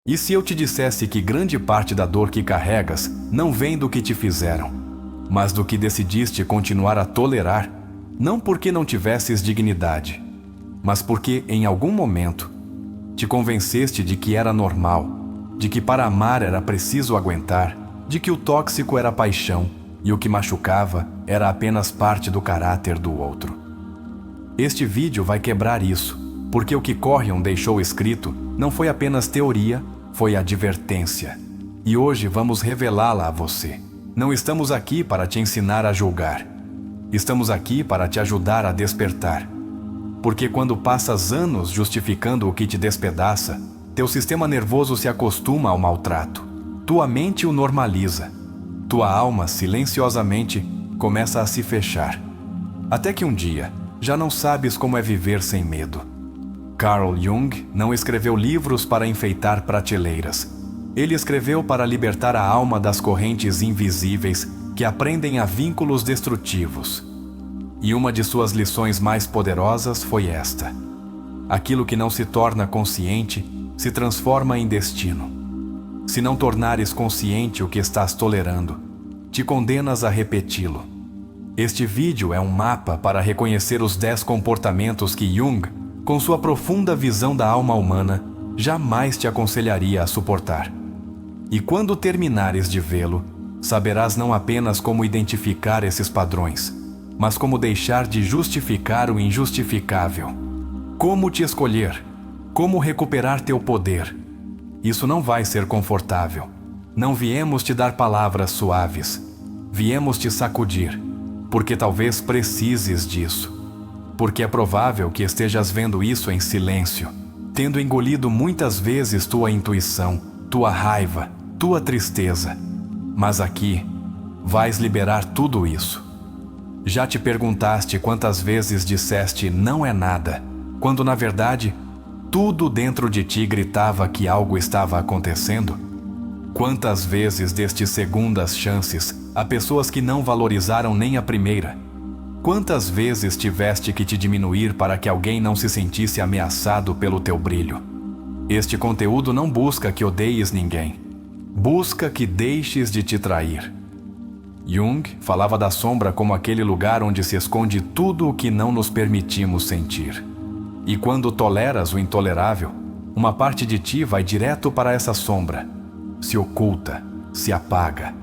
E se eu te dissesse que grande parte da dor que carregas não vem do que te fizeram, mas do que decidiste continuar a tolerar, não porque não tivesses dignidade, mas porque, em algum momento, te convenceste de que era normal, de que para amar era preciso aguentar, de que o tóxico era paixão e o que machucava era apenas parte do caráter do outro. Este vídeo vai quebrar isso, porque o que Corrion deixou escrito não foi apenas teoria, foi advertência. E hoje vamos revelá-la a você. Não estamos aqui para te ensinar a julgar. Estamos aqui para te ajudar a despertar. Porque quando passas anos justificando o que te despedaça, teu sistema nervoso se acostuma ao maltrato. Tua mente o normaliza. Tua alma, silenciosamente, começa a se fechar. Até que um dia, já não sabes como é viver sem medo. Carl Jung não escreveu livros para enfeitar prateleiras. Ele escreveu para libertar a alma das correntes invisíveis que aprendem a vínculos destrutivos. E uma de suas lições mais poderosas foi esta: aquilo que não se torna consciente se transforma em destino. Se não tornares consciente o que estás tolerando, te condenas a repeti-lo. Este vídeo é um mapa para reconhecer os 10 comportamentos que Jung, com sua profunda visão da alma humana, jamais te aconselharia a suportar. E quando terminares de vê-lo, saberás não apenas como identificar esses padrões, mas como deixar de justificar o injustificável. Como te escolher, como recuperar teu poder. Isso não vai ser confortável. Não viemos te dar palavras suaves. Viemos te sacudir, porque talvez precises disso. Porque é provável que estejas vendo isso em silêncio, tendo engolido muitas vezes tua intuição, tua raiva, tua tristeza. Mas aqui, vais liberar tudo isso. Já te perguntaste quantas vezes disseste não é nada, quando na verdade, tudo dentro de ti gritava que algo estava acontecendo? Quantas vezes deste segundas chances a pessoas que não valorizaram nem a primeira? Quantas vezes tiveste que te diminuir para que alguém não se sentisse ameaçado pelo teu brilho? Este conteúdo não busca que odeies ninguém. Busca que deixes de te trair. Jung falava da sombra como aquele lugar onde se esconde tudo o que não nos permitimos sentir. E quando toleras o intolerável, uma parte de ti vai direto para essa sombra. Se oculta, se apaga,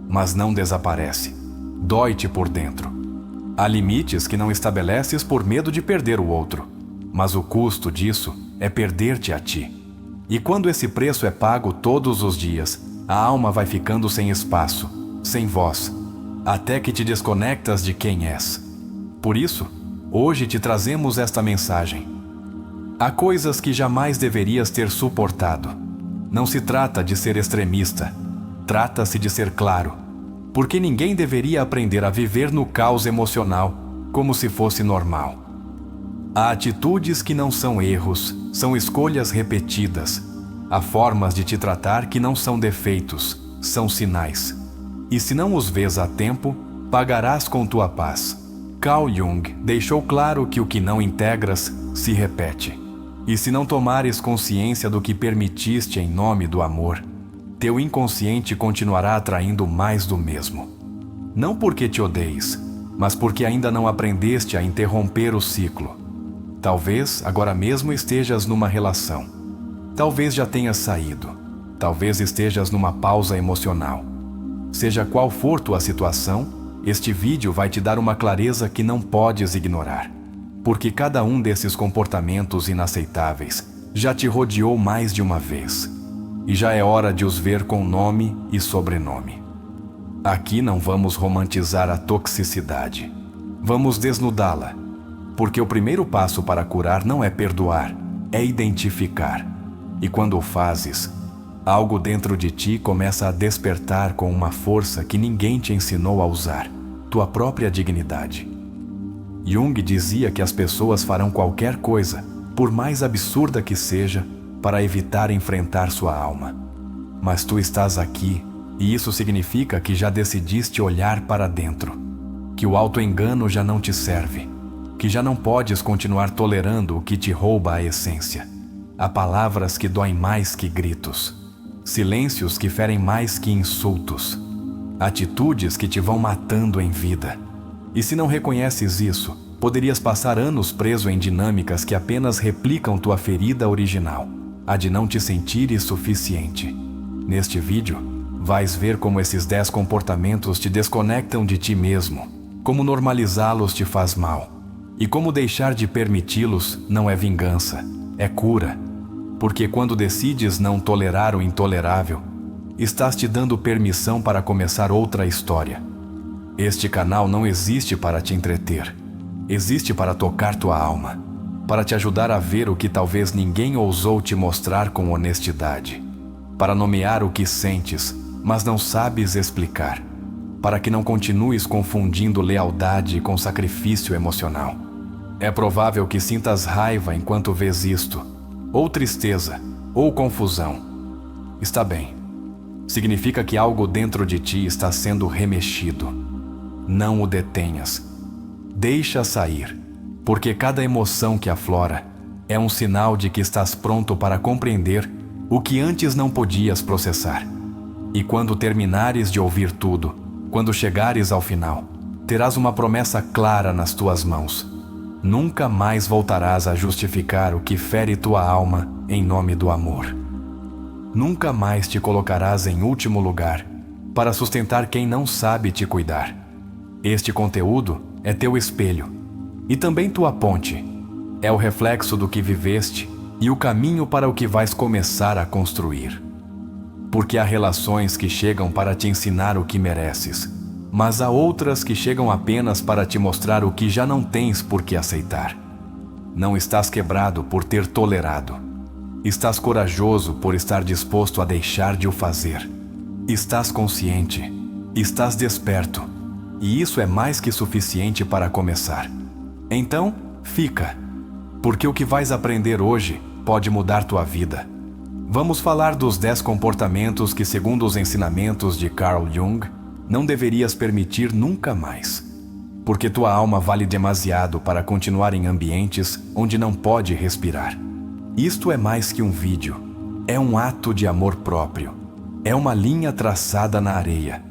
mas não desaparece. Dói-te por dentro. Há limites que não estabeleces por medo de perder o outro, mas o custo disso é perder-te a ti. E quando esse preço é pago todos os dias, a alma vai ficando sem espaço, sem voz, até que te desconectas de quem és. Por isso, hoje te trazemos esta mensagem. Há coisas que jamais deverias ter suportado. Não se trata de ser extremista, trata-se de ser claro, porque ninguém deveria aprender a viver no caos emocional como se fosse normal. Há atitudes que não são erros, são escolhas repetidas. Há formas de te tratar que não são defeitos, são sinais. E se não os vês a tempo, pagarás com tua paz. Carl Jung deixou claro que o que não integras se repete. E se não tomares consciência do que permitiste em nome do amor, teu inconsciente continuará atraindo mais do mesmo. Não porque te odeies, mas porque ainda não aprendeste a interromper o ciclo. Talvez agora mesmo estejas numa relação. Talvez já tenhas saído. Talvez estejas numa pausa emocional. Seja qual for tua situação, este vídeo vai te dar uma clareza que não podes ignorar. Porque cada um desses comportamentos inaceitáveis já te rodeou mais de uma vez. E já é hora de os ver com nome e sobrenome. Aqui não vamos romantizar a toxicidade. Vamos desnudá-la. Porque o primeiro passo para curar não é perdoar, é identificar. E quando o fazes, algo dentro de ti começa a despertar com uma força que ninguém te ensinou a usar, tua própria dignidade. Jung dizia que as pessoas farão qualquer coisa, por mais absurda que seja, para evitar enfrentar sua alma. Mas tu estás aqui, e isso significa que já decidiste olhar para dentro, que o auto-engano já não te serve, que já não podes continuar tolerando o que te rouba a essência. Há palavras que doem mais que gritos, silêncios que ferem mais que insultos, atitudes que te vão matando em vida. E se não reconheces isso, poderias passar anos preso em dinâmicas que apenas replicam tua ferida original, a de não te sentires suficiente. Neste vídeo, vais ver como esses 10 comportamentos te desconectam de ti mesmo, como normalizá-los te faz mal, e como deixar de permiti-los não é vingança, é cura. Porque quando decides não tolerar o intolerável, estás te dando permissão para começar outra história. Este canal não existe para te entreter, existe para tocar tua alma, para te ajudar a ver o que talvez ninguém ousou te mostrar com honestidade, para nomear o que sentes, mas não sabes explicar, para que não continues confundindo lealdade com sacrifício emocional. É provável que sintas raiva enquanto vês isto, ou tristeza, ou confusão. Está bem. Significa que algo dentro de ti está sendo remexido. Não o detenhas. Deixa sair, porque cada emoção que aflora é um sinal de que estás pronto para compreender o que antes não podias processar. E quando terminares de ouvir tudo, quando chegares ao final, terás uma promessa clara nas tuas mãos. Nunca mais voltarás a justificar o que fere tua alma em nome do amor. Nunca mais te colocarás em último lugar para sustentar quem não sabe te cuidar. Este conteúdo é teu espelho e também tua ponte. É o reflexo do que viveste e o caminho para o que vais começar a construir. Porque há relações que chegam para te ensinar o que mereces, mas há outras que chegam apenas para te mostrar o que já não tens por que aceitar. Não estás quebrado por ter tolerado. Estás corajoso por estar disposto a deixar de o fazer. Estás consciente. Estás desperto. E isso é mais que suficiente para começar. Então, fica. Porque o que vais aprender hoje pode mudar tua vida. Vamos falar dos 10 comportamentos que, segundo os ensinamentos de Carl Jung, não deverias permitir nunca mais, porque tua alma vale demasiado para continuar em ambientes onde não pode respirar. Isto é mais que um vídeo, é um ato de amor próprio, é uma linha traçada na areia,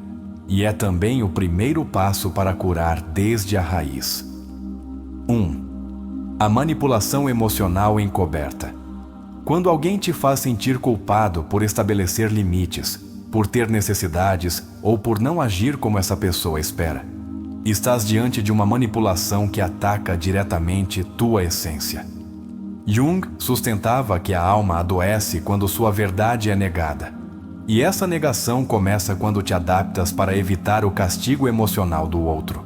e é também o primeiro passo para curar desde a raiz. 1. A manipulação emocional encoberta. Quando alguém te faz sentir culpado por estabelecer limites, por ter necessidades ou por não agir como essa pessoa espera, estás diante de uma manipulação que ataca diretamente tua essência. Jung sustentava que a alma adoece quando sua verdade é negada. E essa negação começa quando te adaptas para evitar o castigo emocional do outro.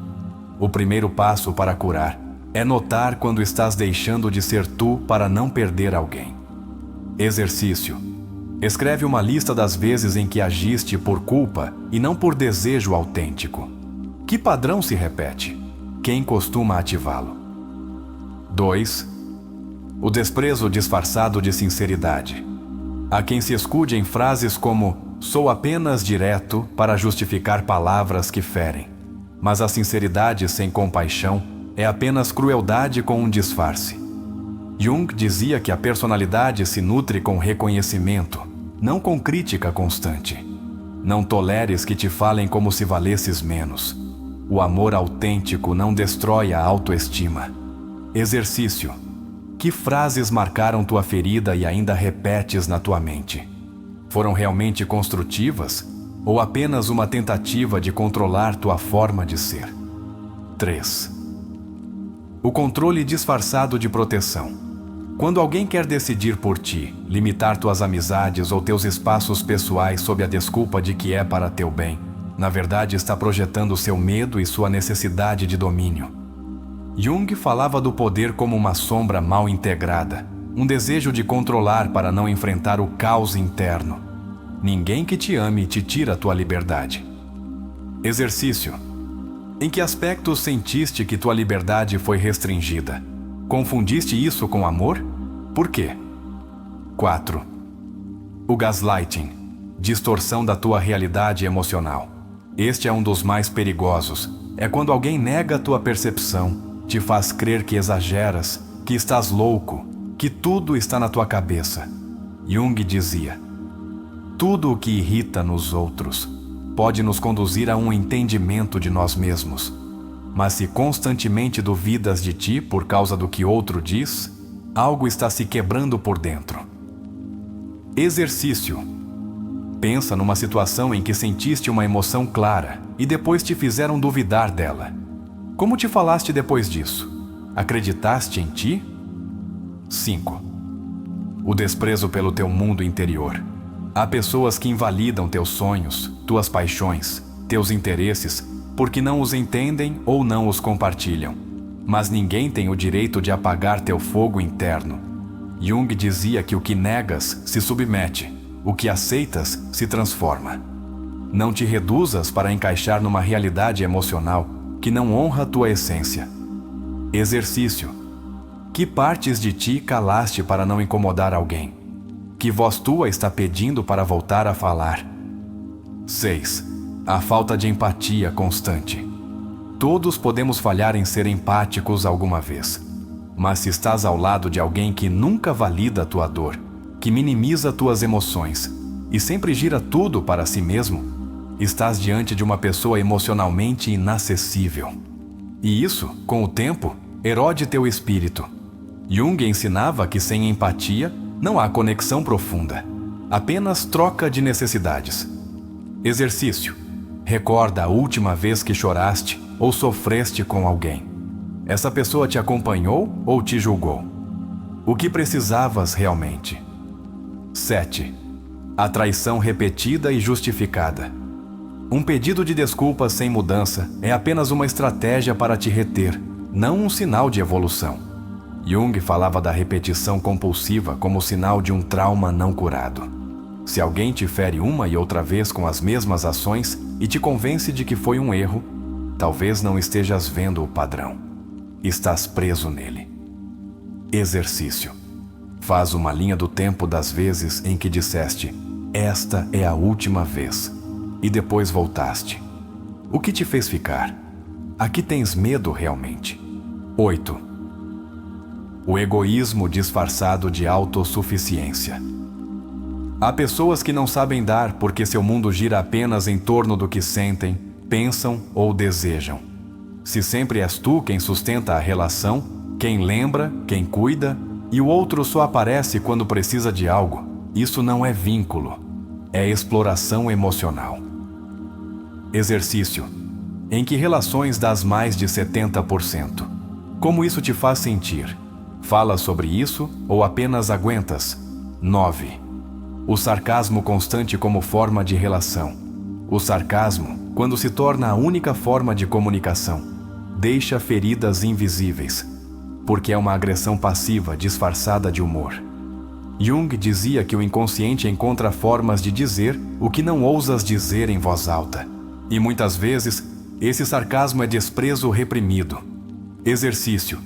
O primeiro passo para curar é notar quando estás deixando de ser tu para não perder alguém. Exercício. Escreve uma lista das vezes em que agiste por culpa e não por desejo autêntico. Que padrão se repete? Quem costuma ativá-lo? 2. O desprezo disfarçado de sinceridade. Há quem se escude em frases como "sou apenas direto" para justificar palavras que ferem. Mas a sinceridade sem compaixão é apenas crueldade com um disfarce. Jung dizia que a personalidade se nutre com reconhecimento, não com crítica constante. Não toleres que te falem como se valesses menos. O amor autêntico não destrói a autoestima. Exercício. Que frases marcaram tua ferida e ainda repetes na tua mente? Foram realmente construtivas ou apenas uma tentativa de controlar tua forma de ser? 3. O controle disfarçado de proteção. Quando alguém quer decidir por ti, limitar tuas amizades ou teus espaços pessoais sob a desculpa de que é para teu bem, na verdade está projetando seu medo e sua necessidade de domínio. Jung falava do poder como uma sombra mal integrada, um desejo de controlar para não enfrentar o caos interno. Ninguém que te ame te tira tua liberdade. Exercício. Em que aspectos sentiste que tua liberdade foi restringida? Confundiste isso com amor? Por quê? 4. O gaslighting. Distorção da tua realidade emocional. Este é um dos mais perigosos. É quando alguém nega tua percepção, te faz crer que exageras, que estás louco, que tudo está na tua cabeça. Jung dizia: tudo o que irrita nos outros pode nos conduzir a um entendimento de nós mesmos. Mas se constantemente duvidas de ti por causa do que outro diz, algo está se quebrando por dentro. Exercício. Pensa numa situação em que sentiste uma emoção clara e depois te fizeram duvidar dela. Como te falaste depois disso? Acreditaste em ti? 5. O desprezo pelo teu mundo interior. Há pessoas que invalidam teus sonhos, tuas paixões, teus interesses, porque não os entendem ou não os compartilham. Mas ninguém tem o direito de apagar teu fogo interno. Jung dizia que o que negas se submete, o que aceitas se transforma. Não te reduzas para encaixar numa realidade emocional que não honra tua essência. Exercício. Que partes de ti calaste para não incomodar alguém? Que voz tua está pedindo para voltar a falar? 6. A falta de empatia constante. Todos podemos falhar em ser empáticos alguma vez. Mas se estás ao lado de alguém que nunca valida a tua dor, que minimiza tuas emoções e sempre gira tudo para si mesmo, estás diante de uma pessoa emocionalmente inacessível. E isso, com o tempo, erode teu espírito. Jung ensinava que sem empatia não há conexão profunda, apenas troca de necessidades. Exercício. Recorda a última vez que choraste ou sofreste com alguém. Essa pessoa te acompanhou ou te julgou? O que precisavas realmente? 7. A traição repetida e justificada. Um pedido de desculpas sem mudança é apenas uma estratégia para te reter, não um sinal de evolução. Jung falava da repetição compulsiva como sinal de um trauma não curado. Se alguém te fere uma e outra vez com as mesmas ações e te convence de que foi um erro, talvez não estejas vendo o padrão. Estás preso nele. Exercício. Faz uma linha do tempo das vezes em que disseste: esta é a última vez, e depois voltaste. O que te fez ficar? A que tens medo realmente? 8. O egoísmo disfarçado de autossuficiência. Há pessoas que não sabem dar porque seu mundo gira apenas em torno do que sentem, pensam ou desejam. Se sempre és tu quem sustenta a relação, quem lembra, quem cuida, e o outro só aparece quando precisa de algo, isso não é vínculo, é exploração emocional. Exercício. Em que relações dás mais de 70%? Como isso te faz sentir? Falas sobre isso ou apenas aguentas? 9. O sarcasmo constante como forma de relação. O sarcasmo, quando se torna a única forma de comunicação, deixa feridas invisíveis, porque é uma agressão passiva disfarçada de humor. Jung dizia que o inconsciente encontra formas de dizer o que não ousas dizer em voz alta. E muitas vezes, esse sarcasmo é desprezo reprimido. Exercício.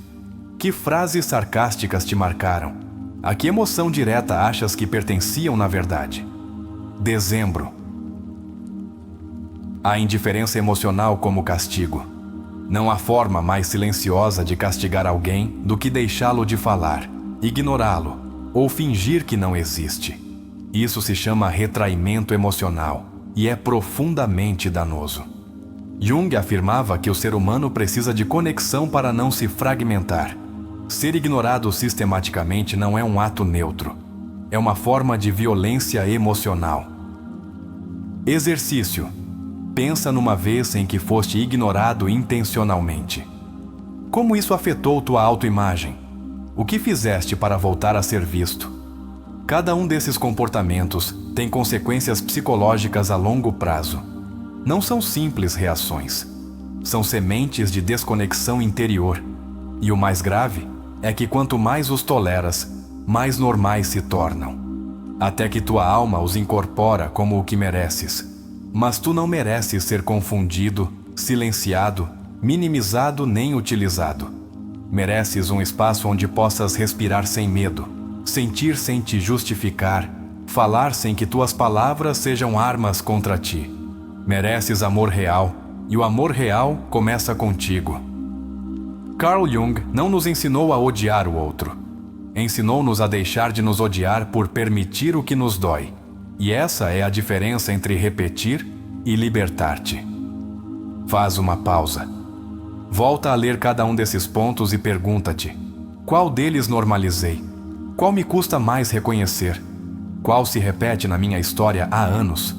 Que frases sarcásticas te marcaram? A que emoção direta achas que pertenciam na verdade? Dezembro. A indiferença emocional como castigo. Não há forma mais silenciosa de castigar alguém do que deixá-lo de falar, ignorá-lo ou fingir que não existe. Isso se chama retraimento emocional e é profundamente danoso. Jung afirmava que o ser humano precisa de conexão para não se fragmentar. Ser ignorado sistematicamente não é um ato neutro. É uma forma de violência emocional. Exercício. Pensa numa vez em que foste ignorado intencionalmente. Como isso afetou tua autoimagem? O que fizeste para voltar a ser visto? Cada um desses comportamentos tem consequências psicológicas a longo prazo. Não são simples reações. São sementes de desconexão interior. E o mais grave é que quanto mais os toleras, mais normais se tornam. Até que tua alma os incorpora como o que mereces. Mas tu não mereces ser confundido, silenciado, minimizado nem utilizado. Mereces um espaço onde possas respirar sem medo, sentir sem te justificar, falar sem que tuas palavras sejam armas contra ti. Mereces amor real, e o amor real começa contigo. Carl Jung não nos ensinou a odiar o outro. ensinou-nos a deixar de nos odiar por permitir o que nos dói. E essa é a diferença entre repetir e libertar-te. Faz uma pausa. Volta a ler cada um desses pontos e pergunta-te: qual deles normalizei? Qual me custa mais reconhecer? Qual se repete na minha história há anos?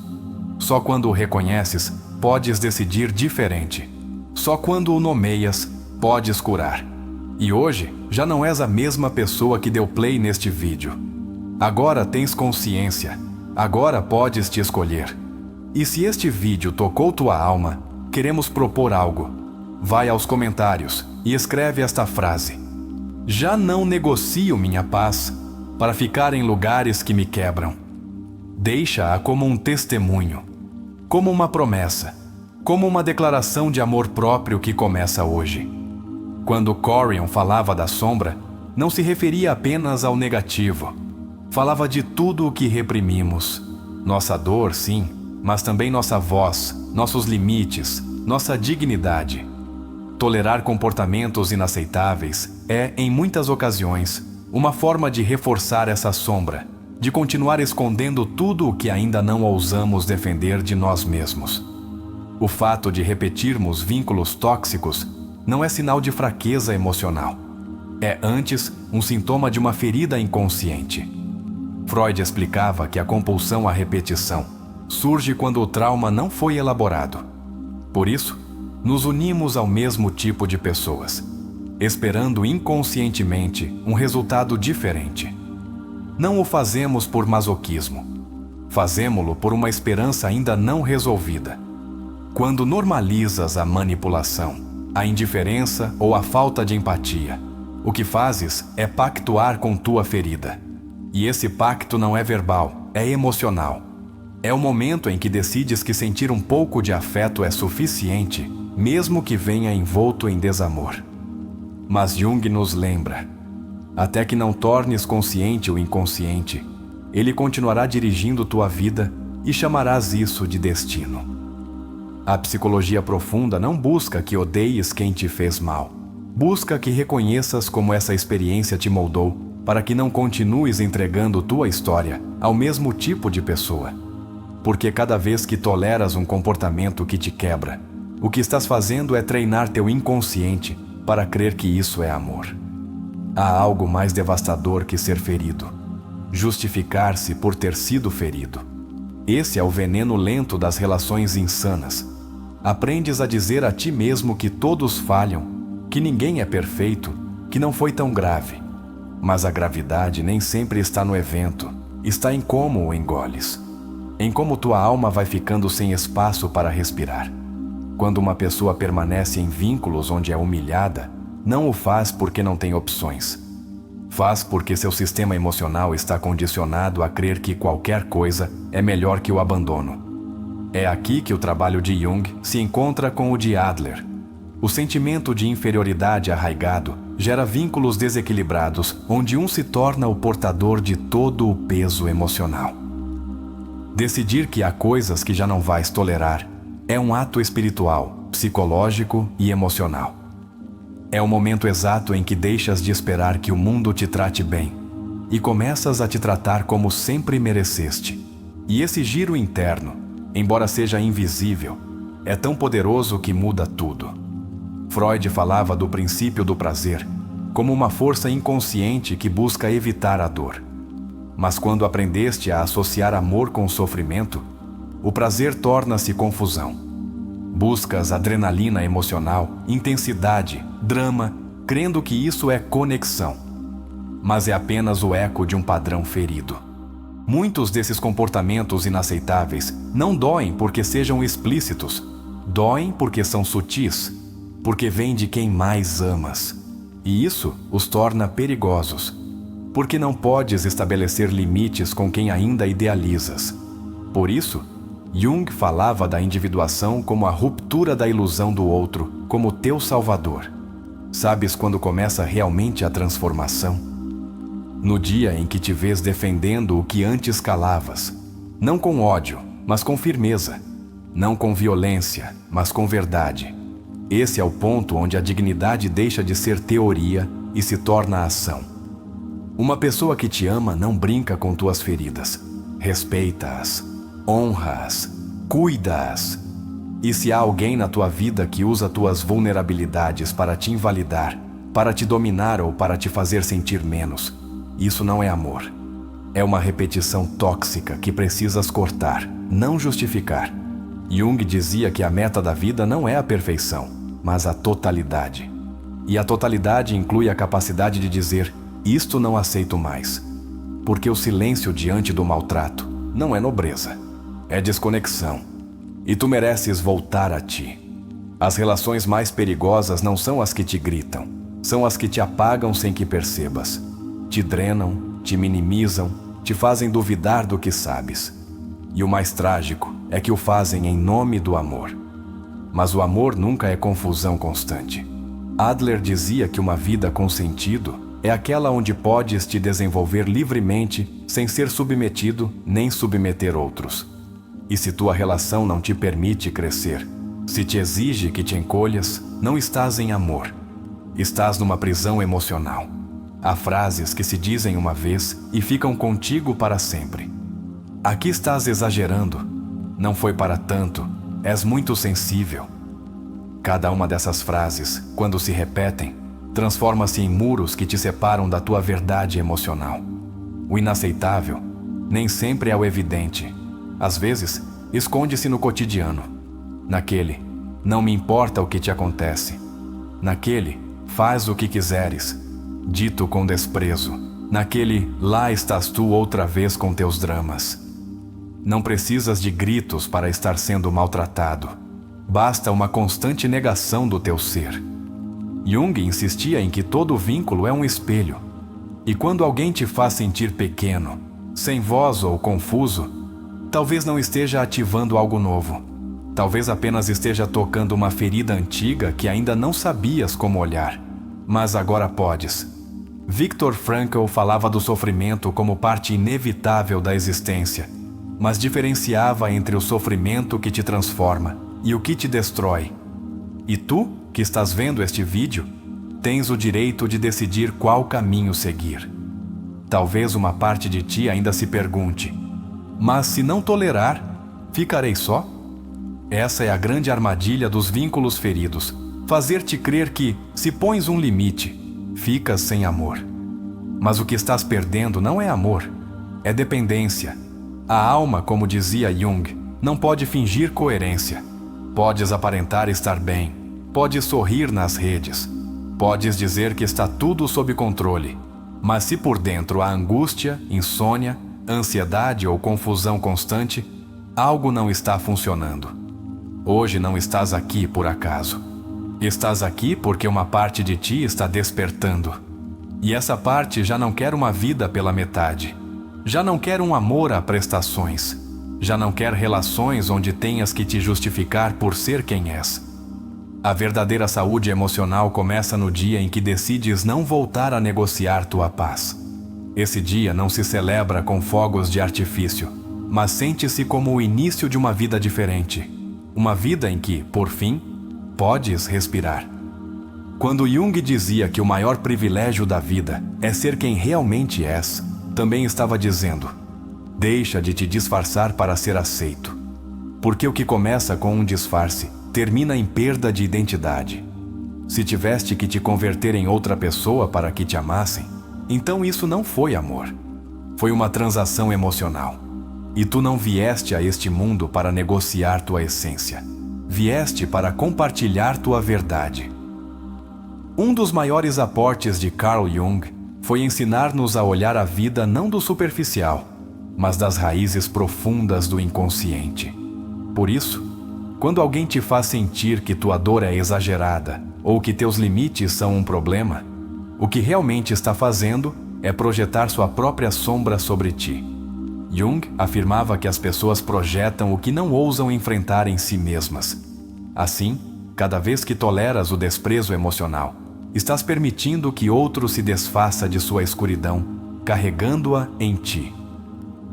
Só quando o reconheces, podes decidir diferente. Só quando o nomeias, podes curar. E hoje, já não és a mesma pessoa que deu play neste vídeo. Agora tens consciência. Agora podes te escolher. E se este vídeo tocou tua alma, queremos propor algo. Vai aos comentários e escreve esta frase: já não negocio minha paz para ficar em lugares que me quebram. Deixa-a como um testemunho, como uma promessa, como uma declaração de amor próprio que começa hoje. Quando Corian falava da sombra, não se referia apenas ao negativo. Falava de tudo o que reprimimos. Nossa dor, sim, mas também nossa voz, nossos limites, nossa dignidade. Tolerar comportamentos inaceitáveis é, em muitas ocasiões, uma forma de reforçar essa sombra, de continuar escondendo tudo o que ainda não ousamos defender de nós mesmos. O fato de repetirmos vínculos tóxicos não é sinal de fraqueza emocional. É antes um sintoma de uma ferida inconsciente. Freud explicava que a compulsão à repetição surge quando o trauma não foi elaborado. Por isso, nos unimos ao mesmo tipo de pessoas, esperando inconscientemente um resultado diferente. Não o fazemos por masoquismo. Fazemo-lo por uma esperança ainda não resolvida. Quando normalizas a manipulação, a indiferença ou a falta de empatia, o que fazes é pactuar com tua ferida. E esse pacto não é verbal, é emocional. É o momento em que decides que sentir um pouco de afeto é suficiente, mesmo que venha envolto em desamor. Mas Jung nos lembra: até que não tornes consciente o inconsciente, ele continuará dirigindo tua vida e chamarás isso de destino. A psicologia profunda não busca que odeies quem te fez mal. Busca que reconheças como essa experiência te moldou, para que não continues entregando tua história ao mesmo tipo de pessoa. Porque cada vez que toleras um comportamento que te quebra, o que estás fazendo é treinar teu inconsciente para crer que isso é amor. Há algo mais devastador que ser ferido: justificar-se por ter sido ferido. Esse é o veneno lento das relações insanas. Aprendes a dizer a ti mesmo que todos falham, que ninguém é perfeito, que não foi tão grave. Mas a gravidade nem sempre está no evento, está em como o engoles. Em como tua alma vai ficando sem espaço para respirar. Quando uma pessoa permanece em vínculos onde é humilhada, não o faz porque não tem opções. Faz porque seu sistema emocional está condicionado a crer que qualquer coisa é melhor que o abandono. É aqui que o trabalho de Jung se encontra com o de Adler. O sentimento de inferioridade arraigado gera vínculos desequilibrados, onde um se torna o portador de todo o peso emocional. Decidir que há coisas que já não vais tolerar é um ato espiritual, psicológico e emocional. É o momento exato em que deixas de esperar que o mundo te trate bem e começas a te tratar como sempre mereceste. E esse giro interno, embora seja invisível, é tão poderoso que muda tudo. Freud falava do princípio do prazer como uma força inconsciente que busca evitar a dor. Mas quando aprendeste a associar amor com sofrimento, o prazer torna-se confusão. Buscas adrenalina emocional, intensidade, drama, crendo que isso é conexão. Mas é apenas o eco de um padrão ferido. Muitos desses comportamentos inaceitáveis não doem porque sejam explícitos. Doem porque são sutis, porque vêm de quem mais amas. E isso os torna perigosos, porque não podes estabelecer limites com quem ainda idealizas. Por isso, Jung falava da individuação como a ruptura da ilusão do outro, como teu salvador. Sabes quando começa realmente a transformação? No dia em que te vês defendendo o que antes calavas, não com ódio, mas com firmeza, não com violência, mas com verdade. Esse é o ponto onde a dignidade deixa de ser teoria e se torna ação. Uma pessoa que te ama não brinca com tuas feridas. Respeita-as, honra-as, cuida-as. E se há alguém na tua vida que usa tuas vulnerabilidades para te invalidar, para te dominar ou para te fazer sentir menos, isso não é amor. É uma repetição tóxica que precisas cortar, não justificar. Jung dizia que a meta da vida não é a perfeição, mas a totalidade. E a totalidade inclui a capacidade de dizer: isto não aceito mais. Porque o silêncio diante do maltrato não é nobreza, é desconexão. E tu mereces voltar a ti. As relações mais perigosas não são as que te gritam, são as que te apagam sem que percebas. Te drenam, te minimizam, te fazem duvidar do que sabes. E o mais trágico é que o fazem em nome do amor. Mas o amor nunca é confusão constante. Adler dizia que uma vida com sentido é aquela onde podes te desenvolver livremente sem ser submetido nem submeter outros. E se tua relação não te permite crescer, se te exige que te encolhas, não estás em amor. Estás numa prisão emocional. Há frases que se dizem uma vez e ficam contigo para sempre. Aqui estás exagerando. Não foi para tanto. És muito sensível. Cada uma dessas frases, quando se repetem, transforma-se em muros que te separam da tua verdade emocional. O inaceitável nem sempre é o evidente. Às vezes, esconde-se no cotidiano. Naquele, não me importa o que te acontece. Naquele, faz o que quiseres, dito com desprezo. Naquele, lá estás tu outra vez com teus dramas. Não precisas de gritos para estar sendo maltratado. Basta uma constante negação do teu ser. Jung insistia em que todo vínculo é um espelho. E quando alguém te faz sentir pequeno, sem voz ou confuso, talvez não esteja ativando algo novo. Talvez apenas esteja tocando uma ferida antiga que ainda não sabias como olhar. Mas agora podes. Viktor Frankl falava do sofrimento como parte inevitável da existência, mas diferenciava entre o sofrimento que te transforma e o que te destrói. E tu, que estás vendo este vídeo, tens o direito de decidir qual caminho seguir. Talvez uma parte de ti ainda se pergunte: mas se não tolerar, ficarei só? Essa é a grande armadilha dos vínculos feridos, fazer-te crer que, se pões um limite, ficas sem amor. Mas o que estás perdendo não é amor, é dependência. A alma, como dizia Jung, não pode fingir coerência. Podes aparentar estar bem, podes sorrir nas redes, podes dizer que está tudo sob controle, mas se por dentro há angústia, insônia, ansiedade ou confusão constante, algo não está funcionando. Hoje não estás aqui por acaso. Estás aqui porque uma parte de ti está despertando. E essa parte já não quer uma vida pela metade. Já não quer um amor a prestações. Já não quer relações onde tenhas que te justificar por ser quem és. A verdadeira saúde emocional começa no dia em que decides não voltar a negociar tua paz. Esse dia não se celebra com fogos de artifício, mas sente-se como o início de uma vida diferente. Uma vida em que, por fim, podes respirar. Quando Jung dizia que o maior privilégio da vida é ser quem realmente és, também estava dizendo: deixa de te disfarçar para ser aceito. Porque o que começa com um disfarce termina em perda de identidade. Se tiveste que te converter em outra pessoa para que te amassem, então isso não foi amor. Foi uma transação emocional. E tu não vieste a este mundo para negociar tua essência. Vieste para compartilhar tua verdade. Um dos maiores aportes de Carl Jung foi ensinar-nos a olhar a vida não do superficial, mas das raízes profundas do inconsciente. Por isso, quando alguém te faz sentir que tua dor é exagerada ou que teus limites são um problema, o que realmente está fazendo é projetar sua própria sombra sobre ti. Jung afirmava que as pessoas projetam o que não ousam enfrentar em si mesmas. Assim, cada vez que toleras o desprezo emocional, estás permitindo que outro se desfaça de sua escuridão, carregando-a em ti.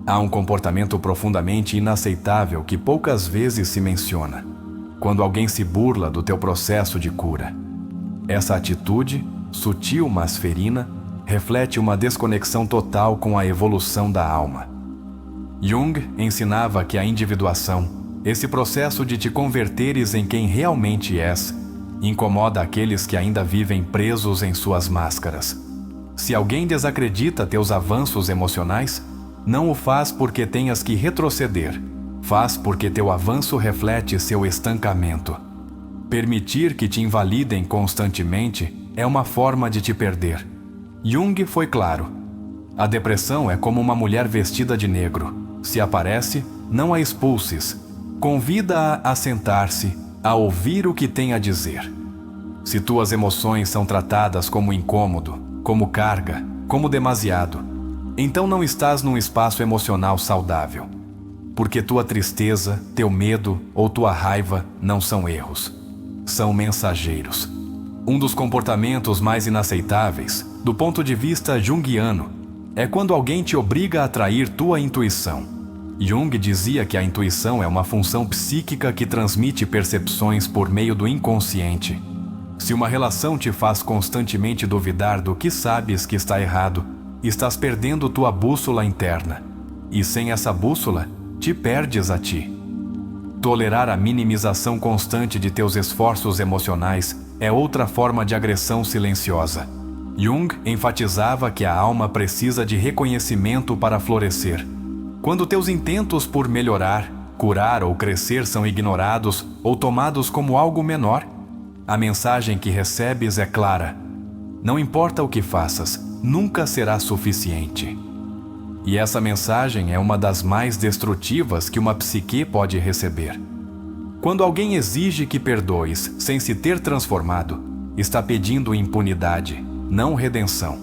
Há um comportamento profundamente inaceitável que poucas vezes se menciona: quando alguém se burla do teu processo de cura. Essa atitude, sutil mas ferina, reflete uma desconexão total com a evolução da alma. Jung ensinava que a individuação, esse processo de te converteres em quem realmente és, incomoda aqueles que ainda vivem presos em suas máscaras. Se alguém desacredita teus avanços emocionais, não o faz porque tenhas que retroceder, faz porque teu avanço reflete seu estancamento. Permitir que te invalidem constantemente é uma forma de te perder. Jung foi claro. A depressão é como uma mulher vestida de negro. Se aparece, não a expulses. Convida-a a sentar-se, a ouvir o que tem a dizer. Se tuas emoções são tratadas como incômodo, como carga, como demasiado, então não estás num espaço emocional saudável. Porque tua tristeza, teu medo ou tua raiva não são erros. São mensageiros. Um dos comportamentos mais inaceitáveis, do ponto de vista junguiano, é quando alguém te obriga a atrair tua intuição. Jung dizia que a intuição é uma função psíquica que transmite percepções por meio do inconsciente. Se uma relação te faz constantemente duvidar do que sabes que está errado, estás perdendo tua bússola interna. E sem essa bússola, te perdes a ti. Tolerar a minimização constante de teus esforços emocionais é outra forma de agressão silenciosa. Jung enfatizava que a alma precisa de reconhecimento para florescer. Quando teus intentos por melhorar, curar ou crescer são ignorados ou tomados como algo menor, a mensagem que recebes é clara. Não importa o que faças, nunca será suficiente. E essa mensagem é uma das mais destrutivas que uma psique pode receber. Quando alguém exige que perdoes sem se ter transformado, está pedindo impunidade, não redenção.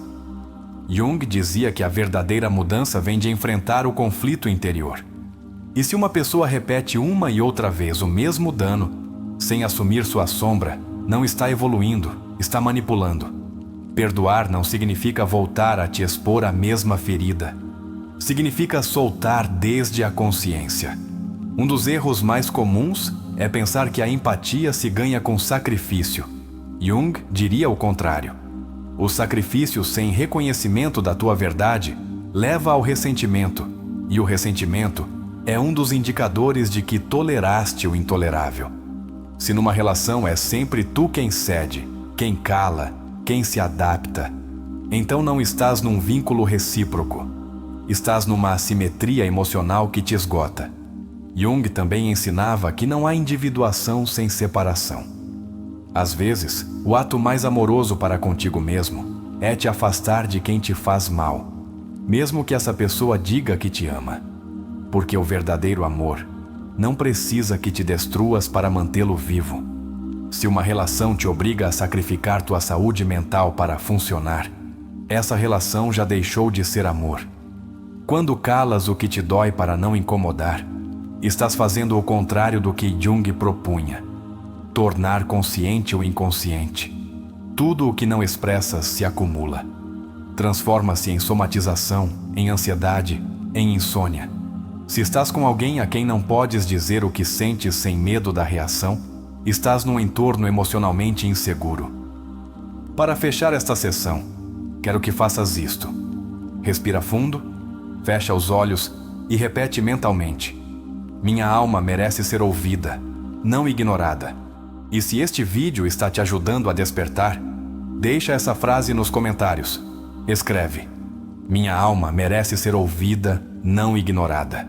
Jung dizia que a verdadeira mudança vem de enfrentar o conflito interior. E se uma pessoa repete uma e outra vez o mesmo dano, sem assumir sua sombra, não está evoluindo, está manipulando. Perdoar não significa voltar a te expor à mesma ferida. Significa soltar desde a consciência. Um dos erros mais comuns é pensar que a empatia se ganha com sacrifício. Jung diria o contrário. O sacrifício sem reconhecimento da tua verdade leva ao ressentimento, e o ressentimento é um dos indicadores de que toleraste o intolerável. Se numa relação é sempre tu quem cede, quem cala, quem se adapta, então não estás num vínculo recíproco. Estás numa assimetria emocional que te esgota. Jung também ensinava que não há individuação sem separação. Às vezes, o ato mais amoroso para contigo mesmo é te afastar de quem te faz mal, mesmo que essa pessoa diga que te ama. Porque o verdadeiro amor não precisa que te destruas para mantê-lo vivo. Se uma relação te obriga a sacrificar tua saúde mental para funcionar, essa relação já deixou de ser amor. Quando calas o que te dói para não incomodar, estás fazendo o contrário do que Jung propunha. Tornar consciente o inconsciente. Tudo o que não expressas se acumula. Transforma-se em somatização, em ansiedade, em insônia. Se estás com alguém a quem não podes dizer o que sentes sem medo da reação, estás num entorno emocionalmente inseguro. Para fechar esta sessão, quero que faças isto. Respira fundo, fecha os olhos e repete mentalmente: minha alma merece ser ouvida, não ignorada. E se este vídeo está te ajudando a despertar, deixa essa frase nos comentários. Escreve: minha alma merece ser ouvida, não ignorada.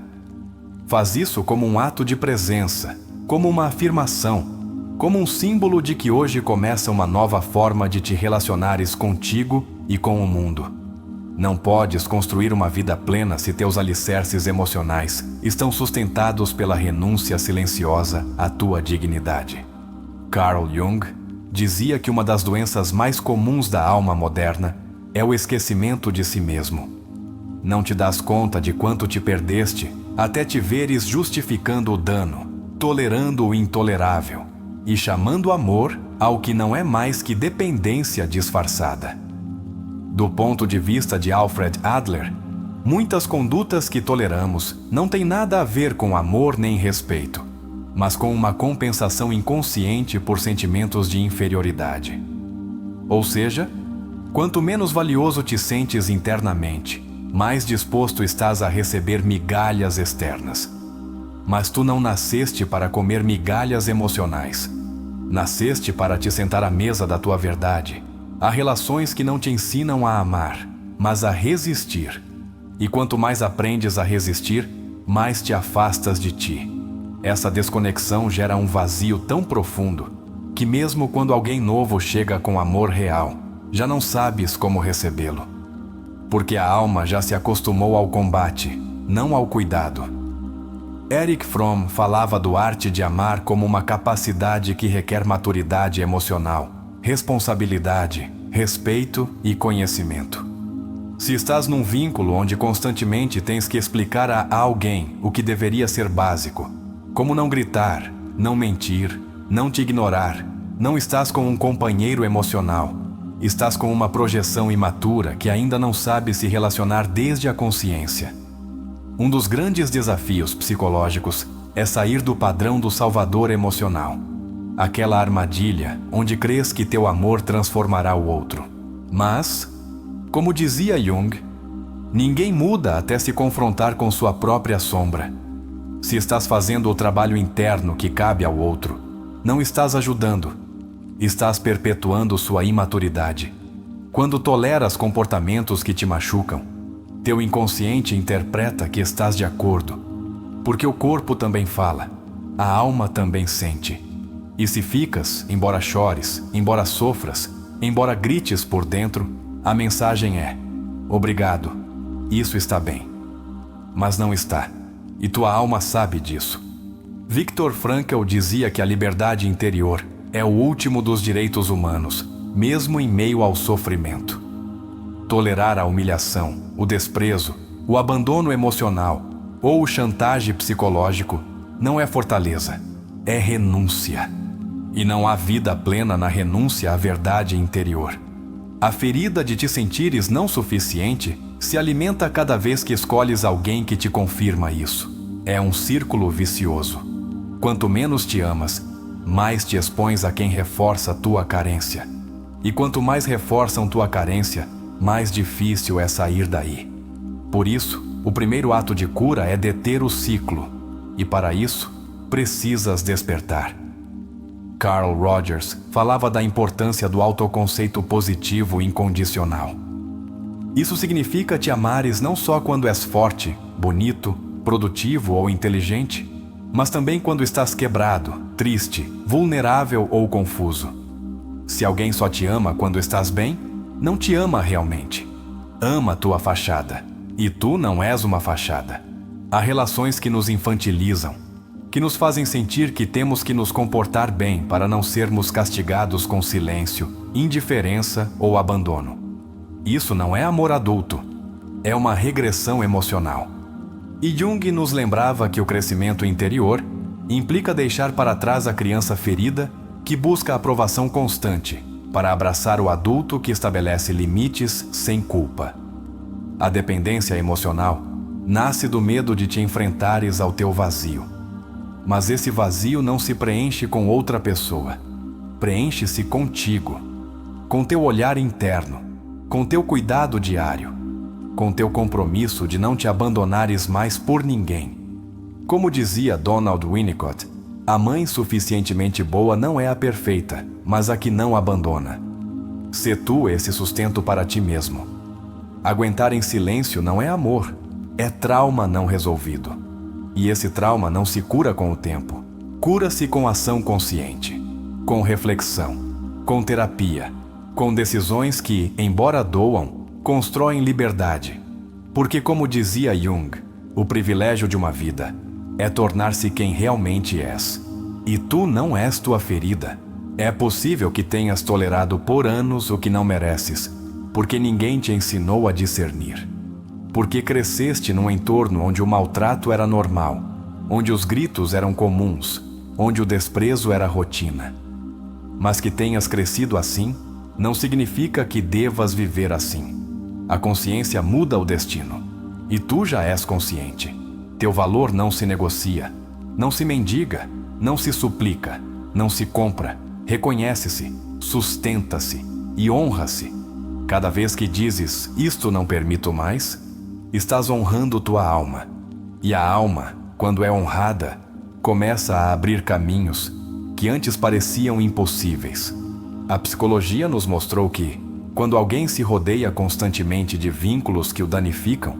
Faz isso como um ato de presença, como uma afirmação, como um símbolo de que hoje começa uma nova forma de te relacionares contigo e com o mundo. Não podes construir uma vida plena se teus alicerces emocionais estão sustentados pela renúncia silenciosa à tua dignidade. Carl Jung dizia que uma das doenças mais comuns da alma moderna é o esquecimento de si mesmo. Não te dás conta de quanto te perdeste até te veres justificando o dano, tolerando o intolerável e chamando amor ao que não é mais que dependência disfarçada. Do ponto de vista de Alfred Adler, muitas condutas que toleramos não têm nada a ver com amor nem respeito, mas com uma compensação inconsciente por sentimentos de inferioridade. Ou seja, Quanto menos valioso te sentes internamente, mais disposto estás a receber migalhas externas. Mas tu não nasceste para comer migalhas emocionais. Nasceste para te sentar à mesa da tua verdade. Há relações que não te ensinam a amar, mas a resistir. E quanto mais aprendes a resistir, mais te afastas de ti. Essa desconexão gera um vazio tão profundo que mesmo quando alguém novo chega com amor real, já não sabes como recebê-lo. Porque a alma já se acostumou ao combate, não ao cuidado. Erich Fromm falava do arte de amar como uma capacidade que requer maturidade emocional, responsabilidade, respeito e conhecimento. Se estás num vínculo onde constantemente tens que explicar a alguém o que deveria ser básico, como não gritar, não mentir, não te ignorar, não estás com um companheiro emocional, estás com uma projeção imatura que ainda não sabe se relacionar desde a consciência. Um dos grandes desafios psicológicos é sair do padrão do salvador emocional, aquela armadilha onde crês que teu amor transformará o outro. Mas, como dizia Jung, ninguém muda até se confrontar com sua própria sombra. Se estás fazendo o trabalho interno que cabe ao outro, não estás ajudando, estás perpetuando sua imaturidade. Quando toleras comportamentos que te machucam, teu inconsciente interpreta que estás de acordo, porque o corpo também fala, a alma também sente. E se ficas, embora chores, embora sofras, embora grites por dentro, a mensagem é: obrigado, isso está bem. Mas não está, e tua alma sabe disso. Viktor Frankl dizia que a liberdade interior é o último dos direitos humanos, mesmo em meio ao sofrimento. Tolerar a humilhação, o desprezo, o abandono emocional ou o chantagem psicológico não é fortaleza, é renúncia. E não há vida plena na renúncia à verdade interior. A ferida de te sentires não suficiente se alimenta cada vez que escolhes alguém que te confirma isso. É um círculo vicioso. Quanto menos te amas, mais te expões a quem reforça tua carência. E quanto mais reforçam tua carência, mais difícil é sair daí. Por isso, o primeiro ato de cura é deter o ciclo. E para isso, precisas despertar. Carl Rogers falava da importância do autoconceito positivo incondicional. Isso significa te amares não só quando és forte, bonito, produtivo ou inteligente, mas também quando estás quebrado, triste, vulnerável ou confuso. Se alguém só te ama quando estás bem, não te ama realmente. Ama tua fachada. E tu não és uma fachada. Há relações que nos infantilizam, que nos fazem sentir que temos que nos comportar bem para não sermos castigados com silêncio, indiferença ou abandono. Isso não é amor adulto, é uma regressão emocional. E Jung nos lembrava que o crescimento interior implica deixar para trás a criança ferida que busca aprovação constante para abraçar o adulto que estabelece limites sem culpa. A dependência emocional nasce do medo de te enfrentares ao teu vazio. Mas esse vazio não se preenche com outra pessoa. Preenche-se contigo, com teu olhar interno, com teu cuidado diário, com teu compromisso de não te abandonares mais por ninguém. Como dizia Donald Winnicott, a mãe suficientemente boa não é a perfeita, mas a que não abandona. Sê tu esse sustento para ti mesmo. Aguentar em silêncio não é amor, é trauma não resolvido. E esse trauma não se cura com o tempo. Cura-se com ação consciente, com reflexão, com terapia, com decisões que, embora doam, constroem liberdade. Porque, como dizia Jung, o privilégio de uma vida é tornar-se quem realmente és. E tu não és tua ferida. É possível que tenhas tolerado por anos o que não mereces, porque ninguém te ensinou a discernir. Porque cresceste num entorno onde o maltrato era normal, onde os gritos eram comuns, onde o desprezo era rotina. Mas que tenhas crescido assim, não significa que devas viver assim. A consciência muda o destino, e tu já és consciente. Teu valor não se negocia, não se mendiga, não se suplica, não se compra, reconhece-se, sustenta-se e honra-se. Cada vez que dizes, isto não permito mais, estás honrando tua alma. E a alma, quando é honrada, começa a abrir caminhos que antes pareciam impossíveis. A psicologia nos mostrou que, quando alguém se rodeia constantemente de vínculos que o danificam,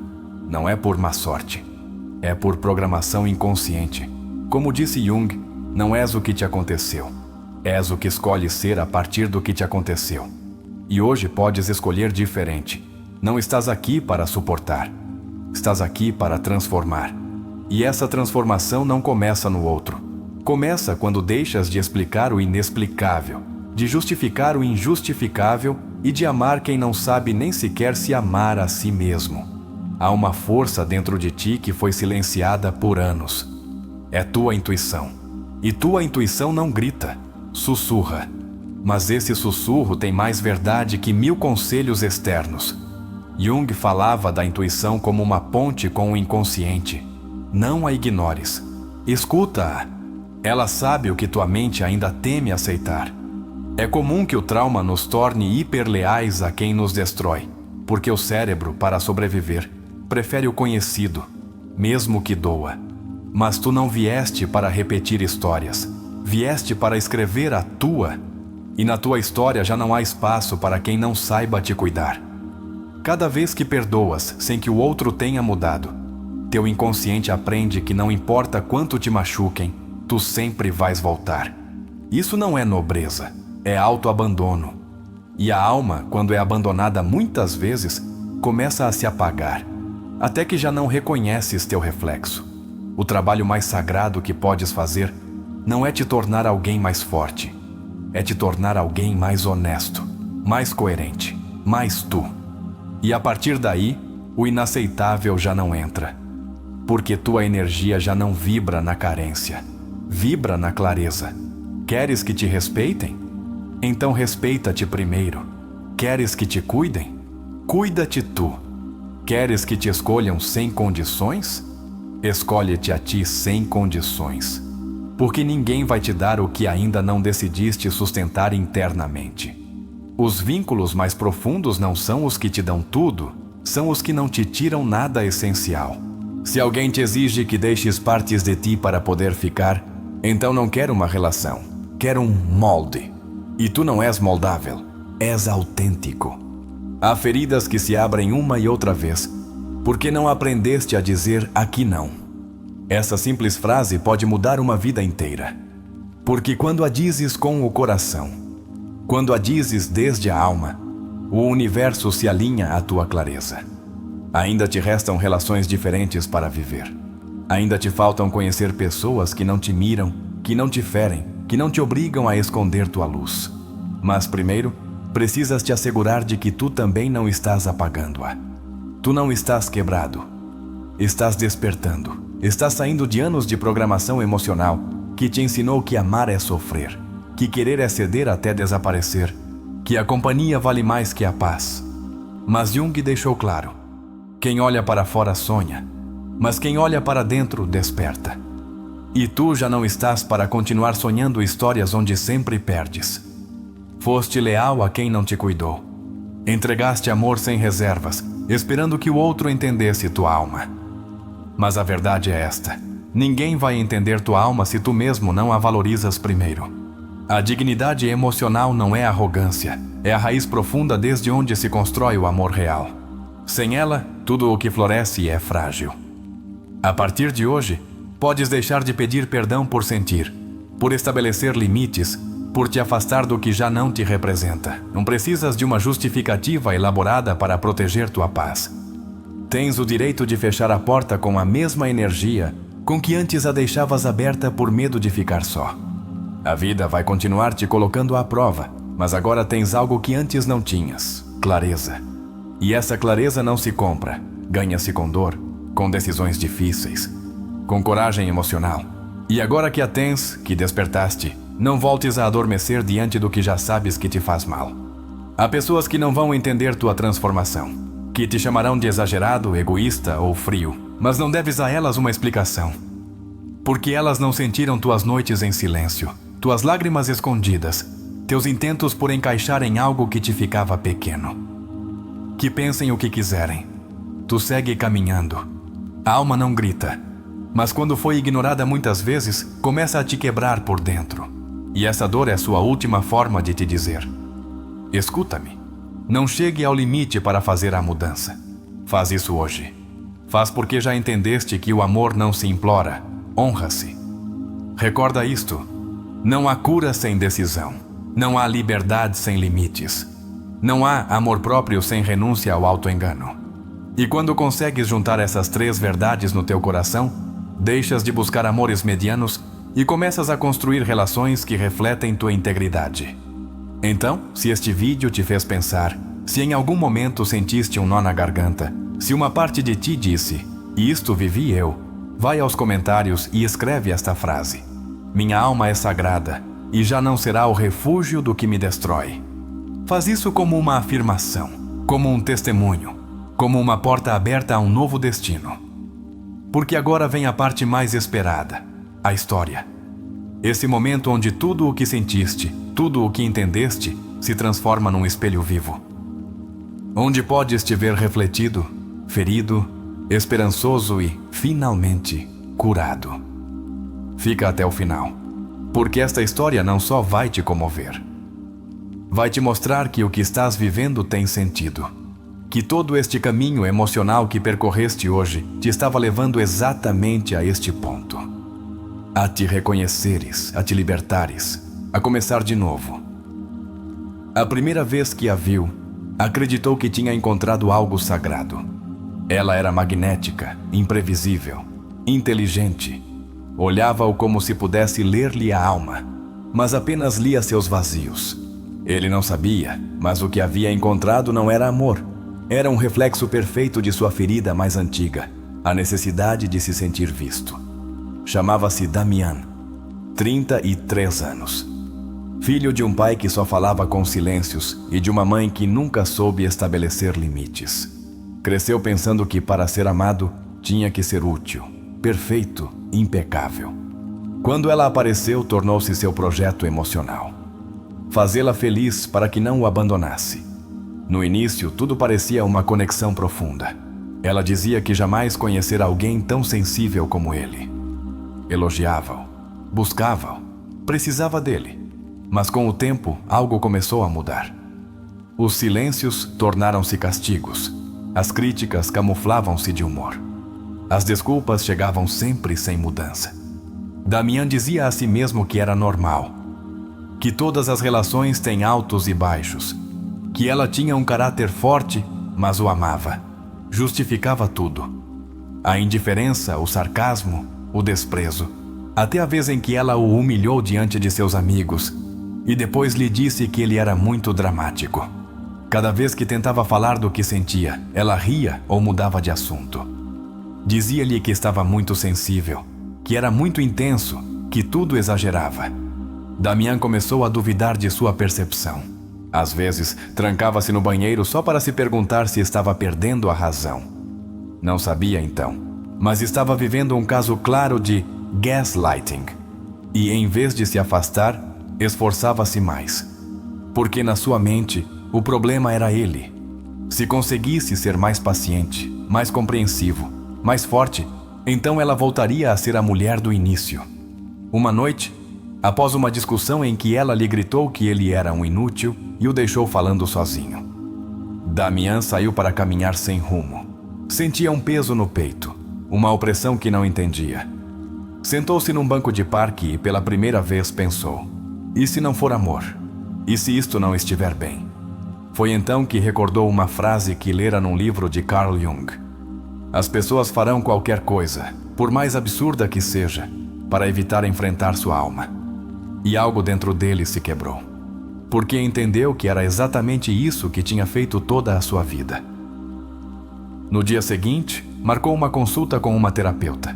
não é por má sorte, é por programação inconsciente. Como disse Jung, não és o que te aconteceu, és o que escolhes ser a partir do que te aconteceu. E hoje podes escolher diferente. Não estás aqui para suportar, estás aqui para transformar. E essa transformação não começa no outro. Começa quando deixas de explicar o inexplicável, de justificar o injustificável e de amar quem não sabe nem sequer se amar a si mesmo. Há uma força dentro de ti que foi silenciada por anos. É tua intuição. E tua intuição não grita, sussurra. Mas esse sussurro tem mais verdade que 1000 conselhos externos. Jung falava da intuição como uma ponte com o inconsciente. Não a ignores. Escuta-a. Ela sabe o que tua mente ainda teme aceitar. É comum que o trauma nos torne hiperleais a quem nos destrói, porque o cérebro, para sobreviver, prefere o conhecido, mesmo que doa. Mas tu não vieste para repetir histórias. Vieste para escrever a tua. E na tua história já não há espaço para quem não saiba te cuidar. Cada vez que perdoas sem que o outro tenha mudado, teu inconsciente aprende que não importa quanto te machuquem, tu sempre vais voltar. Isso não é nobreza, é autoabandono. E a alma, quando é abandonada muitas vezes, começa a se apagar, até que já não reconheces teu reflexo. O trabalho mais sagrado que podes fazer não é te tornar alguém mais forte, é te tornar alguém mais honesto, mais coerente, mais tu. E a partir daí, o inaceitável já não entra, porque tua energia já não vibra na carência, vibra na clareza. Queres que te respeitem? Então respeita-te primeiro. Queres que te cuidem? Cuida-te tu. Queres que te escolham sem condições? Escolhe-te a ti sem condições. Porque ninguém vai te dar o que ainda não decidiste sustentar internamente. Os vínculos mais profundos não são os que te dão tudo, são os que não te tiram nada essencial. Se alguém te exige que deixes partes de ti para poder ficar, então não quer uma relação, quer um molde. E tu não és moldável, és autêntico. Há feridas que se abrem uma e outra vez, porque não aprendeste a dizer aqui não. Essa simples frase pode mudar uma vida inteira. Porque quando a dizes com o coração, quando a dizes desde a alma, o universo se alinha à tua clareza. Ainda te restam relações diferentes para viver. Ainda te faltam conhecer pessoas que não te miram, que não te ferem, que não te obrigam a esconder tua luz. Mas primeiro, precisas te assegurar de que tu também não estás apagando-a. Tu não estás quebrado. Estás despertando. Estás saindo de anos de programação emocional que te ensinou que amar é sofrer, que querer é ceder até desaparecer, que a companhia vale mais que a paz. Mas Jung deixou claro: quem olha para fora sonha, mas quem olha para dentro desperta. E tu já não estás para continuar sonhando histórias onde sempre perdes. Foste leal a quem não te cuidou. Entregaste amor sem reservas, esperando que o outro entendesse tua alma. Mas a verdade é esta: ninguém vai entender tua alma se tu mesmo não a valorizas primeiro. A dignidade emocional não é arrogância, é a raiz profunda desde onde se constrói o amor real. Sem ela, tudo o que floresce é frágil. A partir de hoje, podes deixar de pedir perdão por sentir, por estabelecer limites, por te afastar do que já não te representa. Não precisas de uma justificativa elaborada para proteger tua paz. Tens o direito de fechar a porta com a mesma energia com que antes a deixavas aberta por medo de ficar só. A vida vai continuar te colocando à prova, mas agora tens algo que antes não tinhas: clareza. E essa clareza não se compra, ganha-se com dor, com decisões difíceis, com coragem emocional. E agora que a tens, que despertaste, não voltes a adormecer diante do que já sabes que te faz mal. Há pessoas que não vão entender tua transformação, que te chamarão de exagerado, egoísta ou frio, mas não deves a elas uma explicação. Porque elas não sentiram tuas noites em silêncio, tuas lágrimas escondidas, teus intentos por encaixar em algo que te ficava pequeno. Que pensem o que quiserem. Tu segue caminhando. A alma não grita, mas quando foi ignorada muitas vezes, começa a te quebrar por dentro. E essa dor é sua última forma de te dizer: escuta-me. Não chegue ao limite para fazer a mudança. Faz isso hoje. Faz porque já entendeste que o amor não se implora, honra-se. Recorda isto: não há cura sem decisão. Não há liberdade sem limites. Não há amor próprio sem renúncia ao auto-engano. E quando consegues juntar essas 3 verdades no teu coração, deixas de buscar amores medianos e começas a construir relações que refletem tua integridade. Então, se este vídeo te fez pensar, se em algum momento sentiste um nó na garganta, se uma parte de ti disse: isto vivi eu, vai aos comentários e escreve esta frase: minha alma é sagrada e já não será o refúgio do que me destrói. Faz isso como uma afirmação, como um testemunho, como uma porta aberta a um novo destino. Porque agora vem a parte mais esperada, a história. Esse momento onde tudo o que sentiste, tudo o que entendeste, se transforma num espelho vivo. Onde podes te ver refletido, ferido, esperançoso e, finalmente, curado. Fica até o final, porque esta história não só vai te comover. Vai te mostrar que o que estás vivendo tem sentido. Que todo este caminho emocional que percorreste hoje te estava levando exatamente a este ponto. A te reconheceres, a te libertares, a começar de novo. A primeira vez que a viu, acreditou que tinha encontrado algo sagrado. Ela era magnética, imprevisível, inteligente. Olhava-o como se pudesse ler-lhe a alma, mas apenas lia seus vazios. Ele não sabia, mas o que havia encontrado não era amor. Era um reflexo perfeito de sua ferida mais antiga, a necessidade de se sentir visto. Chamava-se Damian, 33 anos. Filho de um pai que só falava com silêncios e de uma mãe que nunca soube estabelecer limites. Cresceu pensando que para ser amado tinha que ser útil, perfeito, impecável. Quando ela apareceu, tornou-se seu projeto emocional. Fazê-la feliz para que não o abandonasse. No início, tudo parecia uma conexão profunda. Ela dizia que jamais conhecera alguém tão sensível como ele. Elogiava-o, buscava-o, precisava dele. Mas com o tempo, algo começou a mudar. Os silêncios tornaram-se castigos. As críticas camuflavam-se de humor. As desculpas chegavam sempre sem mudança. Damian dizia a si mesmo que era normal, que todas as relações têm altos e baixos, que ela tinha um caráter forte, mas o amava. Justificava tudo. A indiferença, o sarcasmo, o desprezo, até a vez em que ela o humilhou diante de seus amigos e depois lhe disse que ele era muito dramático. Cada vez que tentava falar do que sentia, ela ria ou mudava de assunto. Dizia-lhe que estava muito sensível, que era muito intenso, que tudo exagerava. Damian começou a duvidar de sua percepção. Às vezes, trancava-se no banheiro só para se perguntar se estava perdendo a razão. Não sabia então, mas estava vivendo um caso claro de gaslighting. E em vez de se afastar, esforçava-se mais. Porque na sua mente, o problema era ele. Se conseguisse ser mais paciente, mais compreensivo, mais forte, então ela voltaria a ser a mulher do início. Uma noite, após uma discussão em que ela lhe gritou que ele era um inútil e o deixou falando sozinho, Damian saiu para caminhar sem rumo. Sentia um peso no peito, uma opressão que não entendia. Sentou-se num banco de parque e pela primeira vez pensou: e se não for amor? E se isto não estiver bem? Foi então que recordou uma frase que lera num livro de Carl Jung: as pessoas farão qualquer coisa, por mais absurda que seja, para evitar enfrentar sua alma. E algo dentro dele se quebrou, porque entendeu que era exatamente isso que tinha feito toda a sua vida. No dia seguinte, marcou uma consulta com uma terapeuta.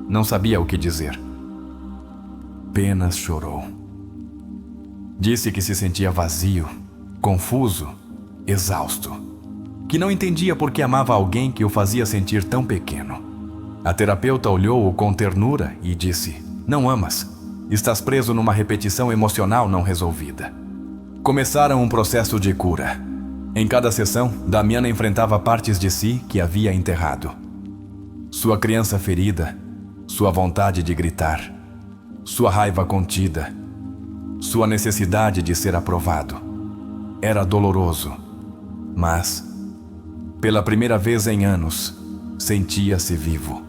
Não sabia o que dizer. Apenas chorou. Disse que se sentia vazio, confuso, exausto. Que não entendia por que amava alguém que o fazia sentir tão pequeno. A terapeuta olhou-o com ternura e disse: não amas. Estás preso numa repetição emocional não resolvida. Começaram um processo de cura. Em cada sessão, Damiana enfrentava partes de si que havia enterrado. Sua criança ferida, sua vontade de gritar, sua raiva contida, sua necessidade de ser aprovado. Era doloroso, mas, pela primeira vez em anos, sentia-se vivo.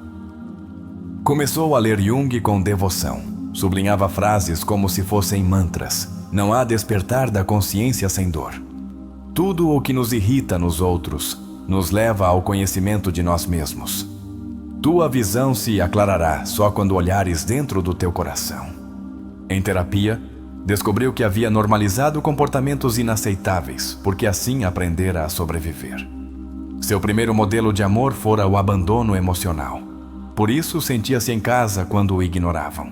Começou a ler Jung com devoção. Sublinhava frases como se fossem mantras. Não há despertar da consciência sem dor. Tudo o que nos irrita nos outros nos leva ao conhecimento de nós mesmos. Tua visão se aclarará só quando olhares dentro do teu coração. Em terapia, descobriu que havia normalizado comportamentos inaceitáveis, porque assim aprendera a sobreviver. Seu primeiro modelo de amor fora o abandono emocional. Por isso sentia-se em casa quando o ignoravam.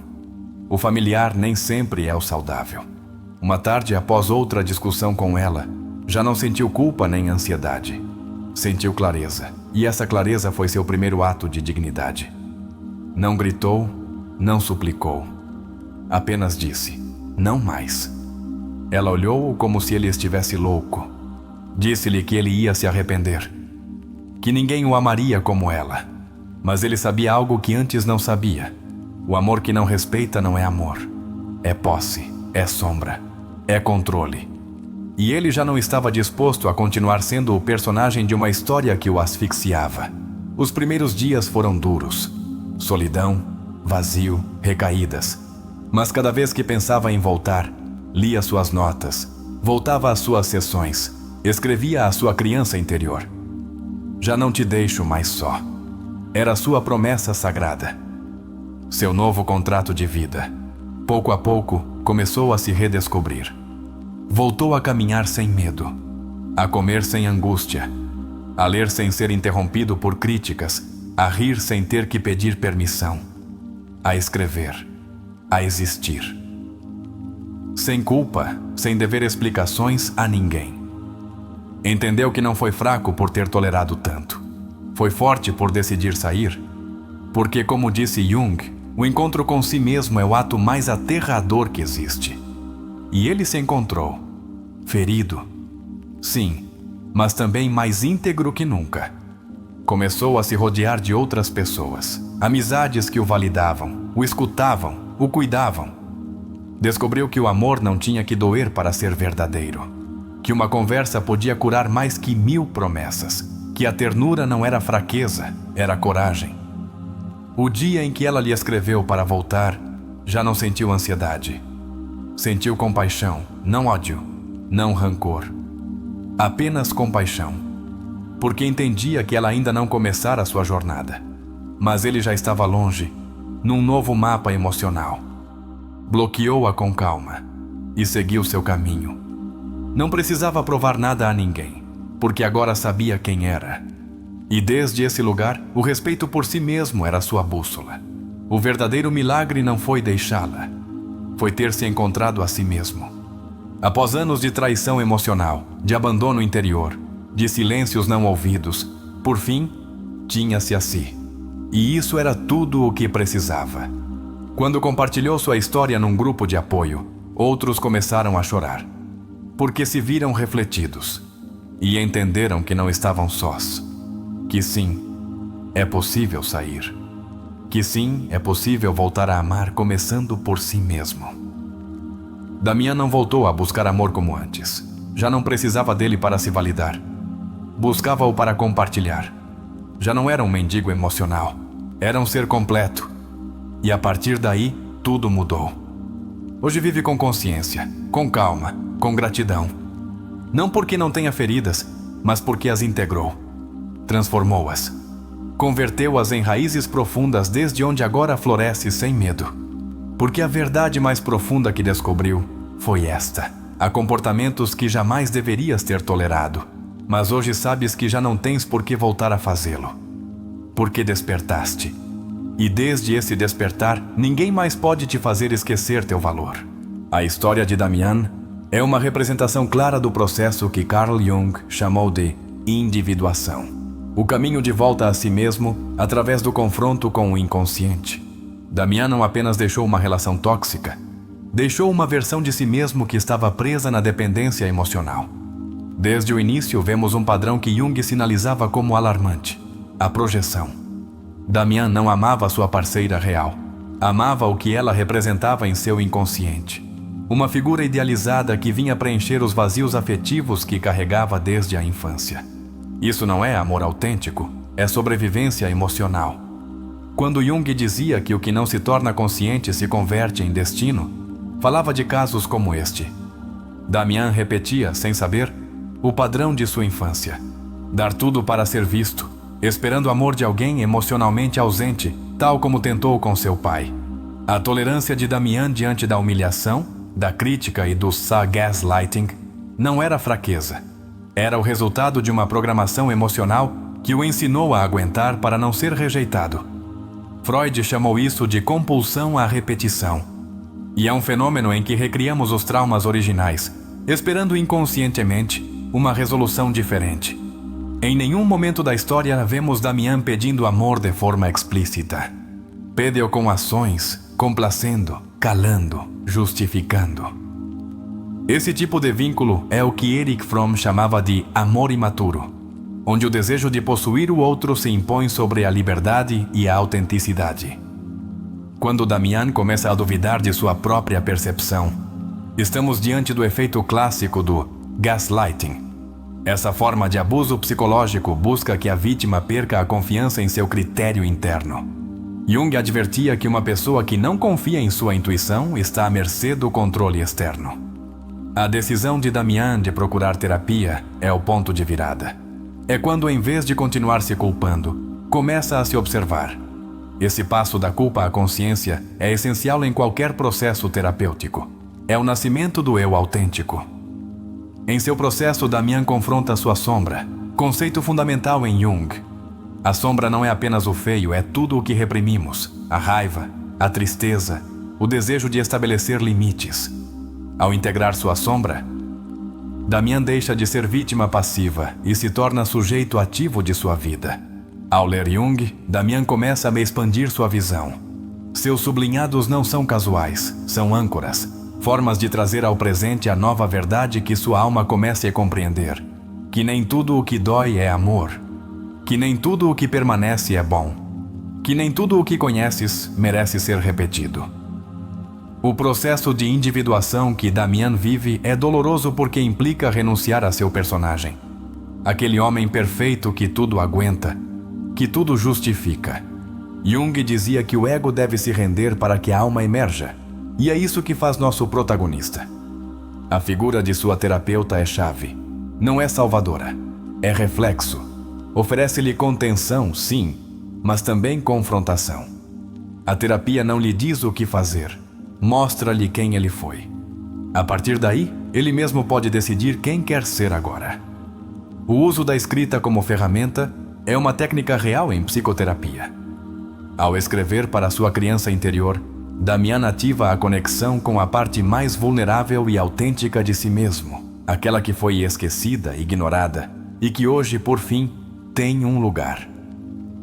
O familiar nem sempre é o saudável. Uma tarde, após outra discussão com ela, já não sentiu culpa nem ansiedade. Sentiu clareza, e essa clareza foi seu primeiro ato de dignidade. Não gritou, não suplicou. Apenas disse, não mais. Ela olhou-o como se ele estivesse louco. Disse-lhe que ele ia se arrepender, que ninguém o amaria como ela. Mas ele sabia algo que antes não sabia. O amor que não respeita não é amor. É posse, é sombra, é controle. E ele já não estava disposto a continuar sendo o personagem de uma história que o asfixiava. Os primeiros dias foram duros. Solidão, vazio, recaídas. Mas cada vez que pensava em voltar, lia suas notas, voltava às suas sessões, escrevia à sua criança interior. Já não te deixo mais só. Era sua promessa sagrada. Seu novo contrato de vida. Pouco a pouco, começou a se redescobrir. Voltou a caminhar sem medo, a comer sem angústia, a ler sem ser interrompido por críticas, a rir sem ter que pedir permissão, a escrever, a existir. Sem culpa, sem dever explicações a ninguém. Entendeu que não foi fraco por ter tolerado tanto. Foi forte por decidir sair. Porque, como disse Jung, o encontro com si mesmo é o ato mais aterrador que existe. E ele se encontrou, ferido, sim, mas também mais íntegro que nunca. Começou a se rodear de outras pessoas, amizades que o validavam, o escutavam, o cuidavam. Descobriu que o amor não tinha que doer para ser verdadeiro, que uma conversa podia curar mais que 1000 promessas, que a ternura não era fraqueza, era coragem. O dia em que ela lhe escreveu para voltar, já não sentiu ansiedade. Sentiu compaixão, não ódio, não rancor. Apenas compaixão. Porque entendia que ela ainda não começara a sua jornada. Mas ele já estava longe, num novo mapa emocional. Bloqueou-a com calma e seguiu seu caminho. Não precisava provar nada a ninguém, porque agora sabia quem era. E desde esse lugar, o respeito por si mesmo era sua bússola. O verdadeiro milagre não foi deixá-la. Foi ter se encontrado a si mesmo. Após anos de traição emocional, de abandono interior, de silêncios não ouvidos, por fim, tinha-se a si. E isso era tudo o que precisava. Quando compartilhou sua história num grupo de apoio, outros começaram a chorar, porque se viram refletidos e entenderam que não estavam sós. Que sim, é possível sair. Que sim, é possível voltar a amar começando por si mesmo. Damian não voltou a buscar amor como antes. Já não precisava dele para se validar. Buscava-o para compartilhar. Já não era um mendigo emocional. Era um ser completo. E a partir daí, tudo mudou. Hoje vive com consciência, com calma, com gratidão. Não porque não tenha feridas, mas porque as integrou. Transformou-as. Converteu-as em raízes profundas desde onde agora floresce sem medo. Porque a verdade mais profunda que descobriu foi esta. Há comportamentos que jamais deverias ter tolerado, mas hoje sabes que já não tens por que voltar a fazê-lo. Porque despertaste. E desde esse despertar, ninguém mais pode te fazer esquecer teu valor. A história de Damian é uma representação clara do processo que Carl Jung chamou de individuação. O caminho de volta a si mesmo através do confronto com o inconsciente. Damian não apenas deixou uma relação tóxica, deixou uma versão de si mesmo que estava presa na dependência emocional. Desde o início, vemos um padrão que Jung sinalizava como alarmante: a projeção. Damian não amava sua parceira real. Amava o que ela representava em seu inconsciente. Uma figura idealizada que vinha preencher os vazios afetivos que carregava desde a infância. Isso não é amor autêntico, é sobrevivência emocional. Quando Jung dizia que o que não se torna consciente se converte em destino, falava de casos como este. Damian repetia, sem saber, o padrão de sua infância: dar tudo para ser visto, esperando o amor de alguém emocionalmente ausente, tal como tentou com seu pai. A tolerância de Damian diante da humilhação, da crítica e do gaslighting não era fraqueza. Era o resultado de uma programação emocional que o ensinou a aguentar para não ser rejeitado. Freud chamou isso de compulsão à repetição. E é um fenômeno em que recriamos os traumas originais, esperando inconscientemente uma resolução diferente. Em nenhum momento da história vemos Damian pedindo amor de forma explícita. Pede-o com ações, complacendo, calando, justificando. Esse tipo de vínculo é o que Erich Fromm chamava de amor imaturo, onde o desejo de possuir o outro se impõe sobre a liberdade e a autenticidade. Quando Damian começa a duvidar de sua própria percepção, estamos diante do efeito clássico do gaslighting. Essa forma de abuso psicológico busca que a vítima perca a confiança em seu critério interno. Jung advertia que uma pessoa que não confia em sua intuição está à mercê do controle externo. A decisão de Damian de procurar terapia é o ponto de virada. É quando, em vez de continuar se culpando, começa a se observar. Esse passo da culpa à consciência é essencial em qualquer processo terapêutico. É o nascimento do eu autêntico. Em seu processo, Damian confronta sua sombra, conceito fundamental em Jung. A sombra não é apenas o feio, é tudo o que reprimimos: a raiva, a tristeza, o desejo de estabelecer limites. Ao integrar sua sombra, Damian deixa de ser vítima passiva e se torna sujeito ativo de sua vida. Ao ler Jung, Damian começa a expandir sua visão. Seus sublinhados não são casuais, são âncoras, formas de trazer ao presente a nova verdade que sua alma comece a compreender: que nem tudo o que dói é amor, que nem tudo o que permanece é bom, que nem tudo o que conheces merece ser repetido. O processo de individuação que Damian vive é doloroso porque implica renunciar a seu personagem. Aquele homem perfeito que tudo aguenta, que tudo justifica. Jung dizia que o ego deve se render para que a alma emerja, e é isso que faz nosso protagonista. A figura de sua terapeuta é chave. Não é salvadora, é reflexo. Oferece-lhe contenção, sim, mas também confrontação. A terapia não lhe diz o que fazer, mostra-lhe quem ele foi. A partir daí, ele mesmo pode decidir quem quer ser agora. O uso da escrita como ferramenta é uma técnica real em psicoterapia. Ao escrever para sua criança interior, Damian ativa a conexão com a parte mais vulnerável e autêntica de si mesmo, aquela que foi esquecida, ignorada, e que hoje, por fim, tem um lugar.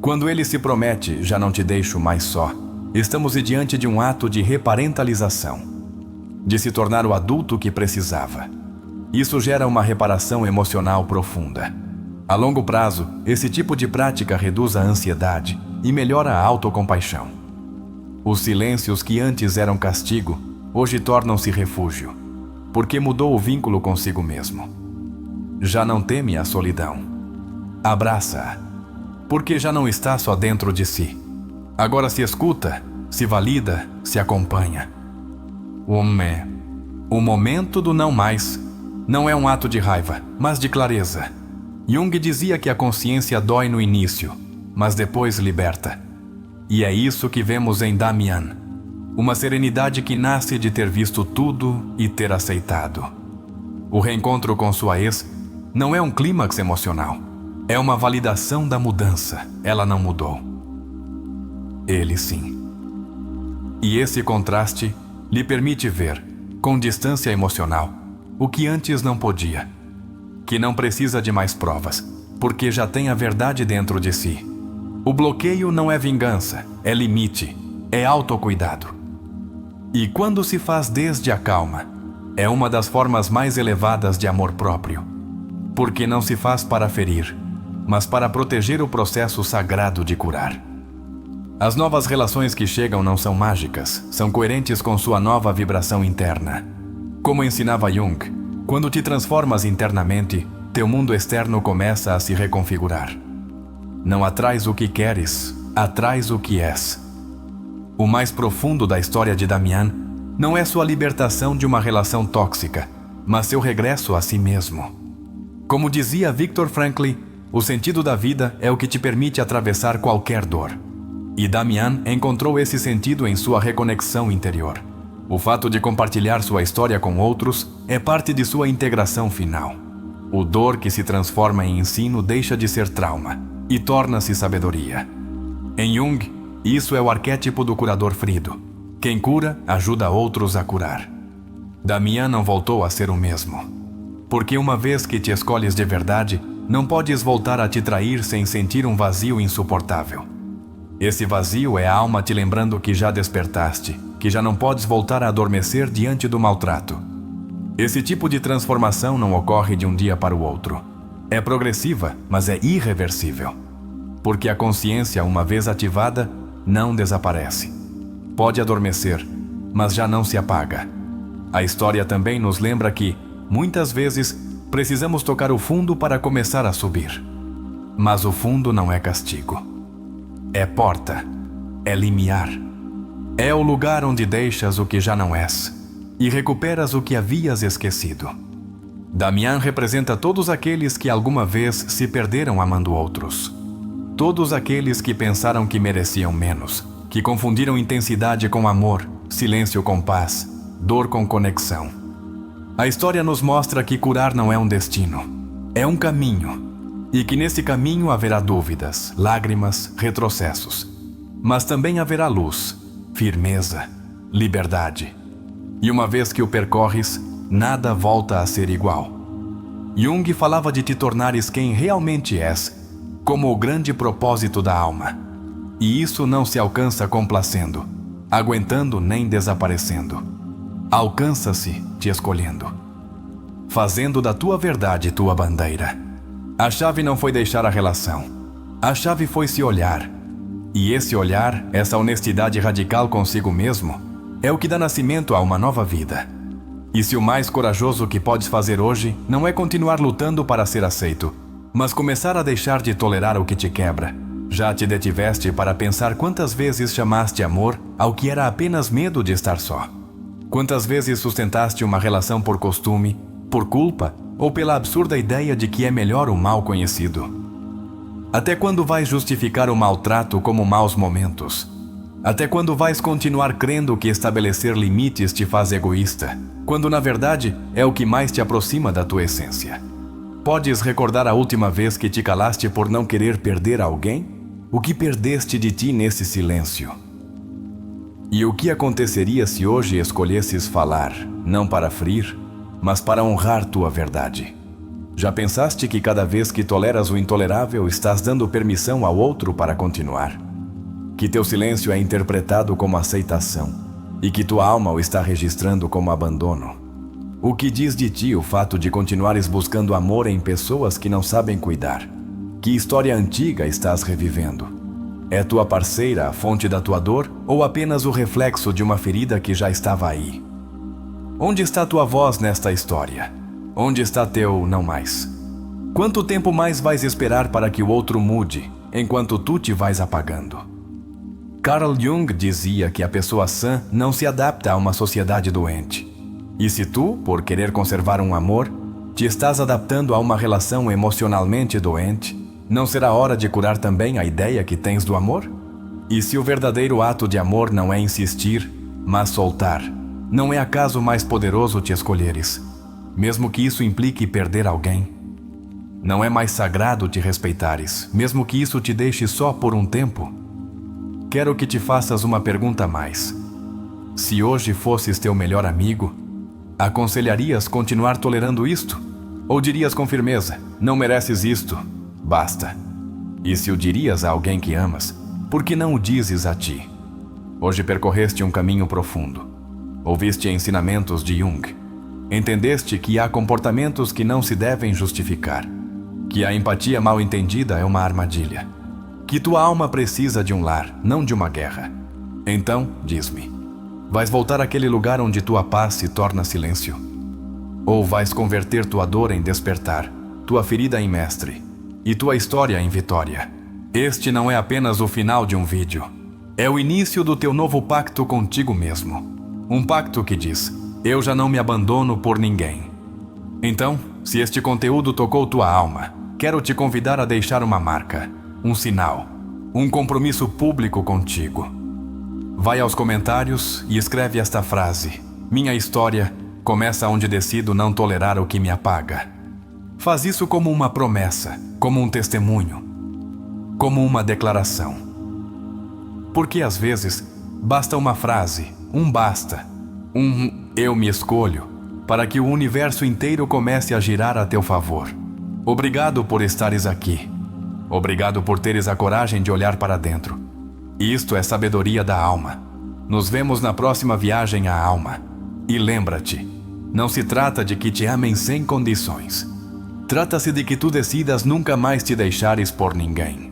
Quando ele se promete: já não te deixo mais só, estamos diante de um ato de reparentalização, de se tornar o adulto que precisava. Isso gera uma reparação emocional profunda. A longo prazo, esse tipo de prática reduz a ansiedade e melhora a autocompaixão. Os silêncios que antes eram castigo, hoje tornam-se refúgio, porque mudou o vínculo consigo mesmo. Já não teme a solidão. Abraça-a, porque já não está só dentro de si. Agora se escuta, se valida, se acompanha. O momento do não mais não é um ato de raiva, mas de clareza. Jung dizia que a consciência dói no início, mas depois liberta. E é isso que vemos em Damian. Uma serenidade que nasce de ter visto tudo e ter aceitado. O reencontro com sua ex não é um clímax emocional. É uma validação da mudança. Ela não mudou. Ele sim. E esse contraste lhe permite ver, com distância emocional, o que antes não podia. Que não precisa de mais provas, porque já tem a verdade dentro de si. O bloqueio não é vingança, é limite, é autocuidado. E quando se faz desde a calma, é uma das formas mais elevadas de amor próprio. Porque não se faz para ferir, mas para proteger o processo sagrado de curar. As novas relações que chegam não são mágicas, são coerentes com sua nova vibração interna. Como ensinava Jung, quando te transformas internamente, teu mundo externo começa a se reconfigurar. Não atrás o que queres, atrás o que és. O mais profundo da história de Damian não é sua libertação de uma relação tóxica, mas seu regresso a si mesmo. Como dizia Viktor Frankl, o sentido da vida é o que te permite atravessar qualquer dor. E Damian encontrou esse sentido em sua reconexão interior. O fato de compartilhar sua história com outros é parte de sua integração final. O dor que se transforma em ensino deixa de ser trauma e torna-se sabedoria. Em Jung, isso é o arquétipo do curador ferido. Quem cura, ajuda outros a curar. Damian não voltou a ser o mesmo. Porque uma vez que te escolhes de verdade, não podes voltar a te trair sem sentir um vazio insuportável. Esse vazio é a alma te lembrando que já despertaste, que já não podes voltar a adormecer diante do maltrato. Esse tipo de transformação não ocorre de um dia para o outro. É progressiva, mas é irreversível. Porque a consciência, uma vez ativada, não desaparece. Pode adormecer, mas já não se apaga. A história também nos lembra que, muitas vezes, precisamos tocar o fundo para começar a subir. Mas o fundo não é castigo. É porta. É limiar. É o lugar onde deixas o que já não és e recuperas o que havias esquecido. Damian representa todos aqueles que alguma vez se perderam amando outros. Todos aqueles que pensaram que mereciam menos, que confundiram intensidade com amor, silêncio com paz, dor com conexão. A história nos mostra que curar não é um destino, é um caminho, e que nesse caminho haverá dúvidas, lágrimas, retrocessos. Mas também haverá luz, firmeza, liberdade. E uma vez que o percorres, nada volta a ser igual. Jung falava de te tornares quem realmente és, como o grande propósito da alma. E isso não se alcança complacendo, aguentando nem desaparecendo. Alcança-se te escolhendo, fazendo da tua verdade tua bandeira. A chave não foi deixar a relação. A chave foi se olhar. E esse olhar, essa honestidade radical consigo mesmo, é o que dá nascimento a uma nova vida. E se o mais corajoso que podes fazer hoje não é continuar lutando para ser aceito, mas começar a deixar de tolerar o que te quebra, já te detiveste para pensar quantas vezes chamaste amor ao que era apenas medo de estar só. Quantas vezes sustentaste uma relação por costume, por culpa ou pela absurda ideia de que é melhor o mal conhecido? Até quando vais justificar o maltrato como maus momentos? Até quando vais continuar crendo que estabelecer limites te faz egoísta, quando na verdade é o que mais te aproxima da tua essência? Podes recordar a última vez que te calaste por não querer perder alguém? O que perdeste de ti nesse silêncio? E o que aconteceria se hoje escolhesses falar, não para ferir, mas para honrar tua verdade? Já pensaste que cada vez que toleras o intolerável, estás dando permissão ao outro para continuar? Que teu silêncio é interpretado como aceitação e que tua alma o está registrando como abandono? O que diz de ti o fato de continuares buscando amor em pessoas que não sabem cuidar? Que história antiga estás revivendo? É tua parceira a fonte da tua dor ou apenas o reflexo de uma ferida que já estava aí? Onde está tua voz nesta história? Onde está teu não mais? Quanto tempo mais vais esperar para que o outro mude, enquanto tu te vais apagando? Carl Jung dizia que a pessoa sã não se adapta a uma sociedade doente. E se tu, por querer conservar um amor, te estás adaptando a uma relação emocionalmente doente, não será hora de curar também a ideia que tens do amor? E se o verdadeiro ato de amor não é insistir, mas soltar, não é acaso mais poderoso te escolheres, mesmo que isso implique perder alguém? Não é mais sagrado te respeitares, mesmo que isso te deixe só por um tempo? Quero que te faças uma pergunta a mais. Se hoje fosses teu melhor amigo, aconselharias continuar tolerando isto? Ou dirias com firmeza, não mereces isto, basta? E se o dirias a alguém que amas, por que não o dizes a ti? Hoje percorreste um caminho profundo. Ouviste ensinamentos de Jung. Entendeste que há comportamentos que não se devem justificar, que a empatia mal entendida é uma armadilha, que tua alma precisa de um lar, não de uma guerra. Então, diz-me, vais voltar àquele lugar onde tua paz se torna silêncio? Ou vais converter tua dor em despertar, tua ferida em mestre, e tua história em vitória? Este não é apenas o final de um vídeo. É o início do teu novo pacto contigo mesmo. Um pacto que diz: eu já não me abandono por ninguém. Então, se este conteúdo tocou tua alma, quero te convidar a deixar uma marca, um sinal, um compromisso público contigo. Vai aos comentários e escreve esta frase: minha história começa onde decido não tolerar o que me apaga. Faz isso como uma promessa, como um testemunho, como uma declaração. Porque às vezes basta uma frase, um basta, eu me escolho, para que o universo inteiro comece a girar a teu favor. Obrigado por estares aqui. Obrigado por teres a coragem de olhar para dentro. Isto é sabedoria da alma. Nos vemos na próxima viagem à alma. E lembra-te, não se trata de que te amem sem condições. Trata-se de que tu decidas nunca mais te deixares por ninguém.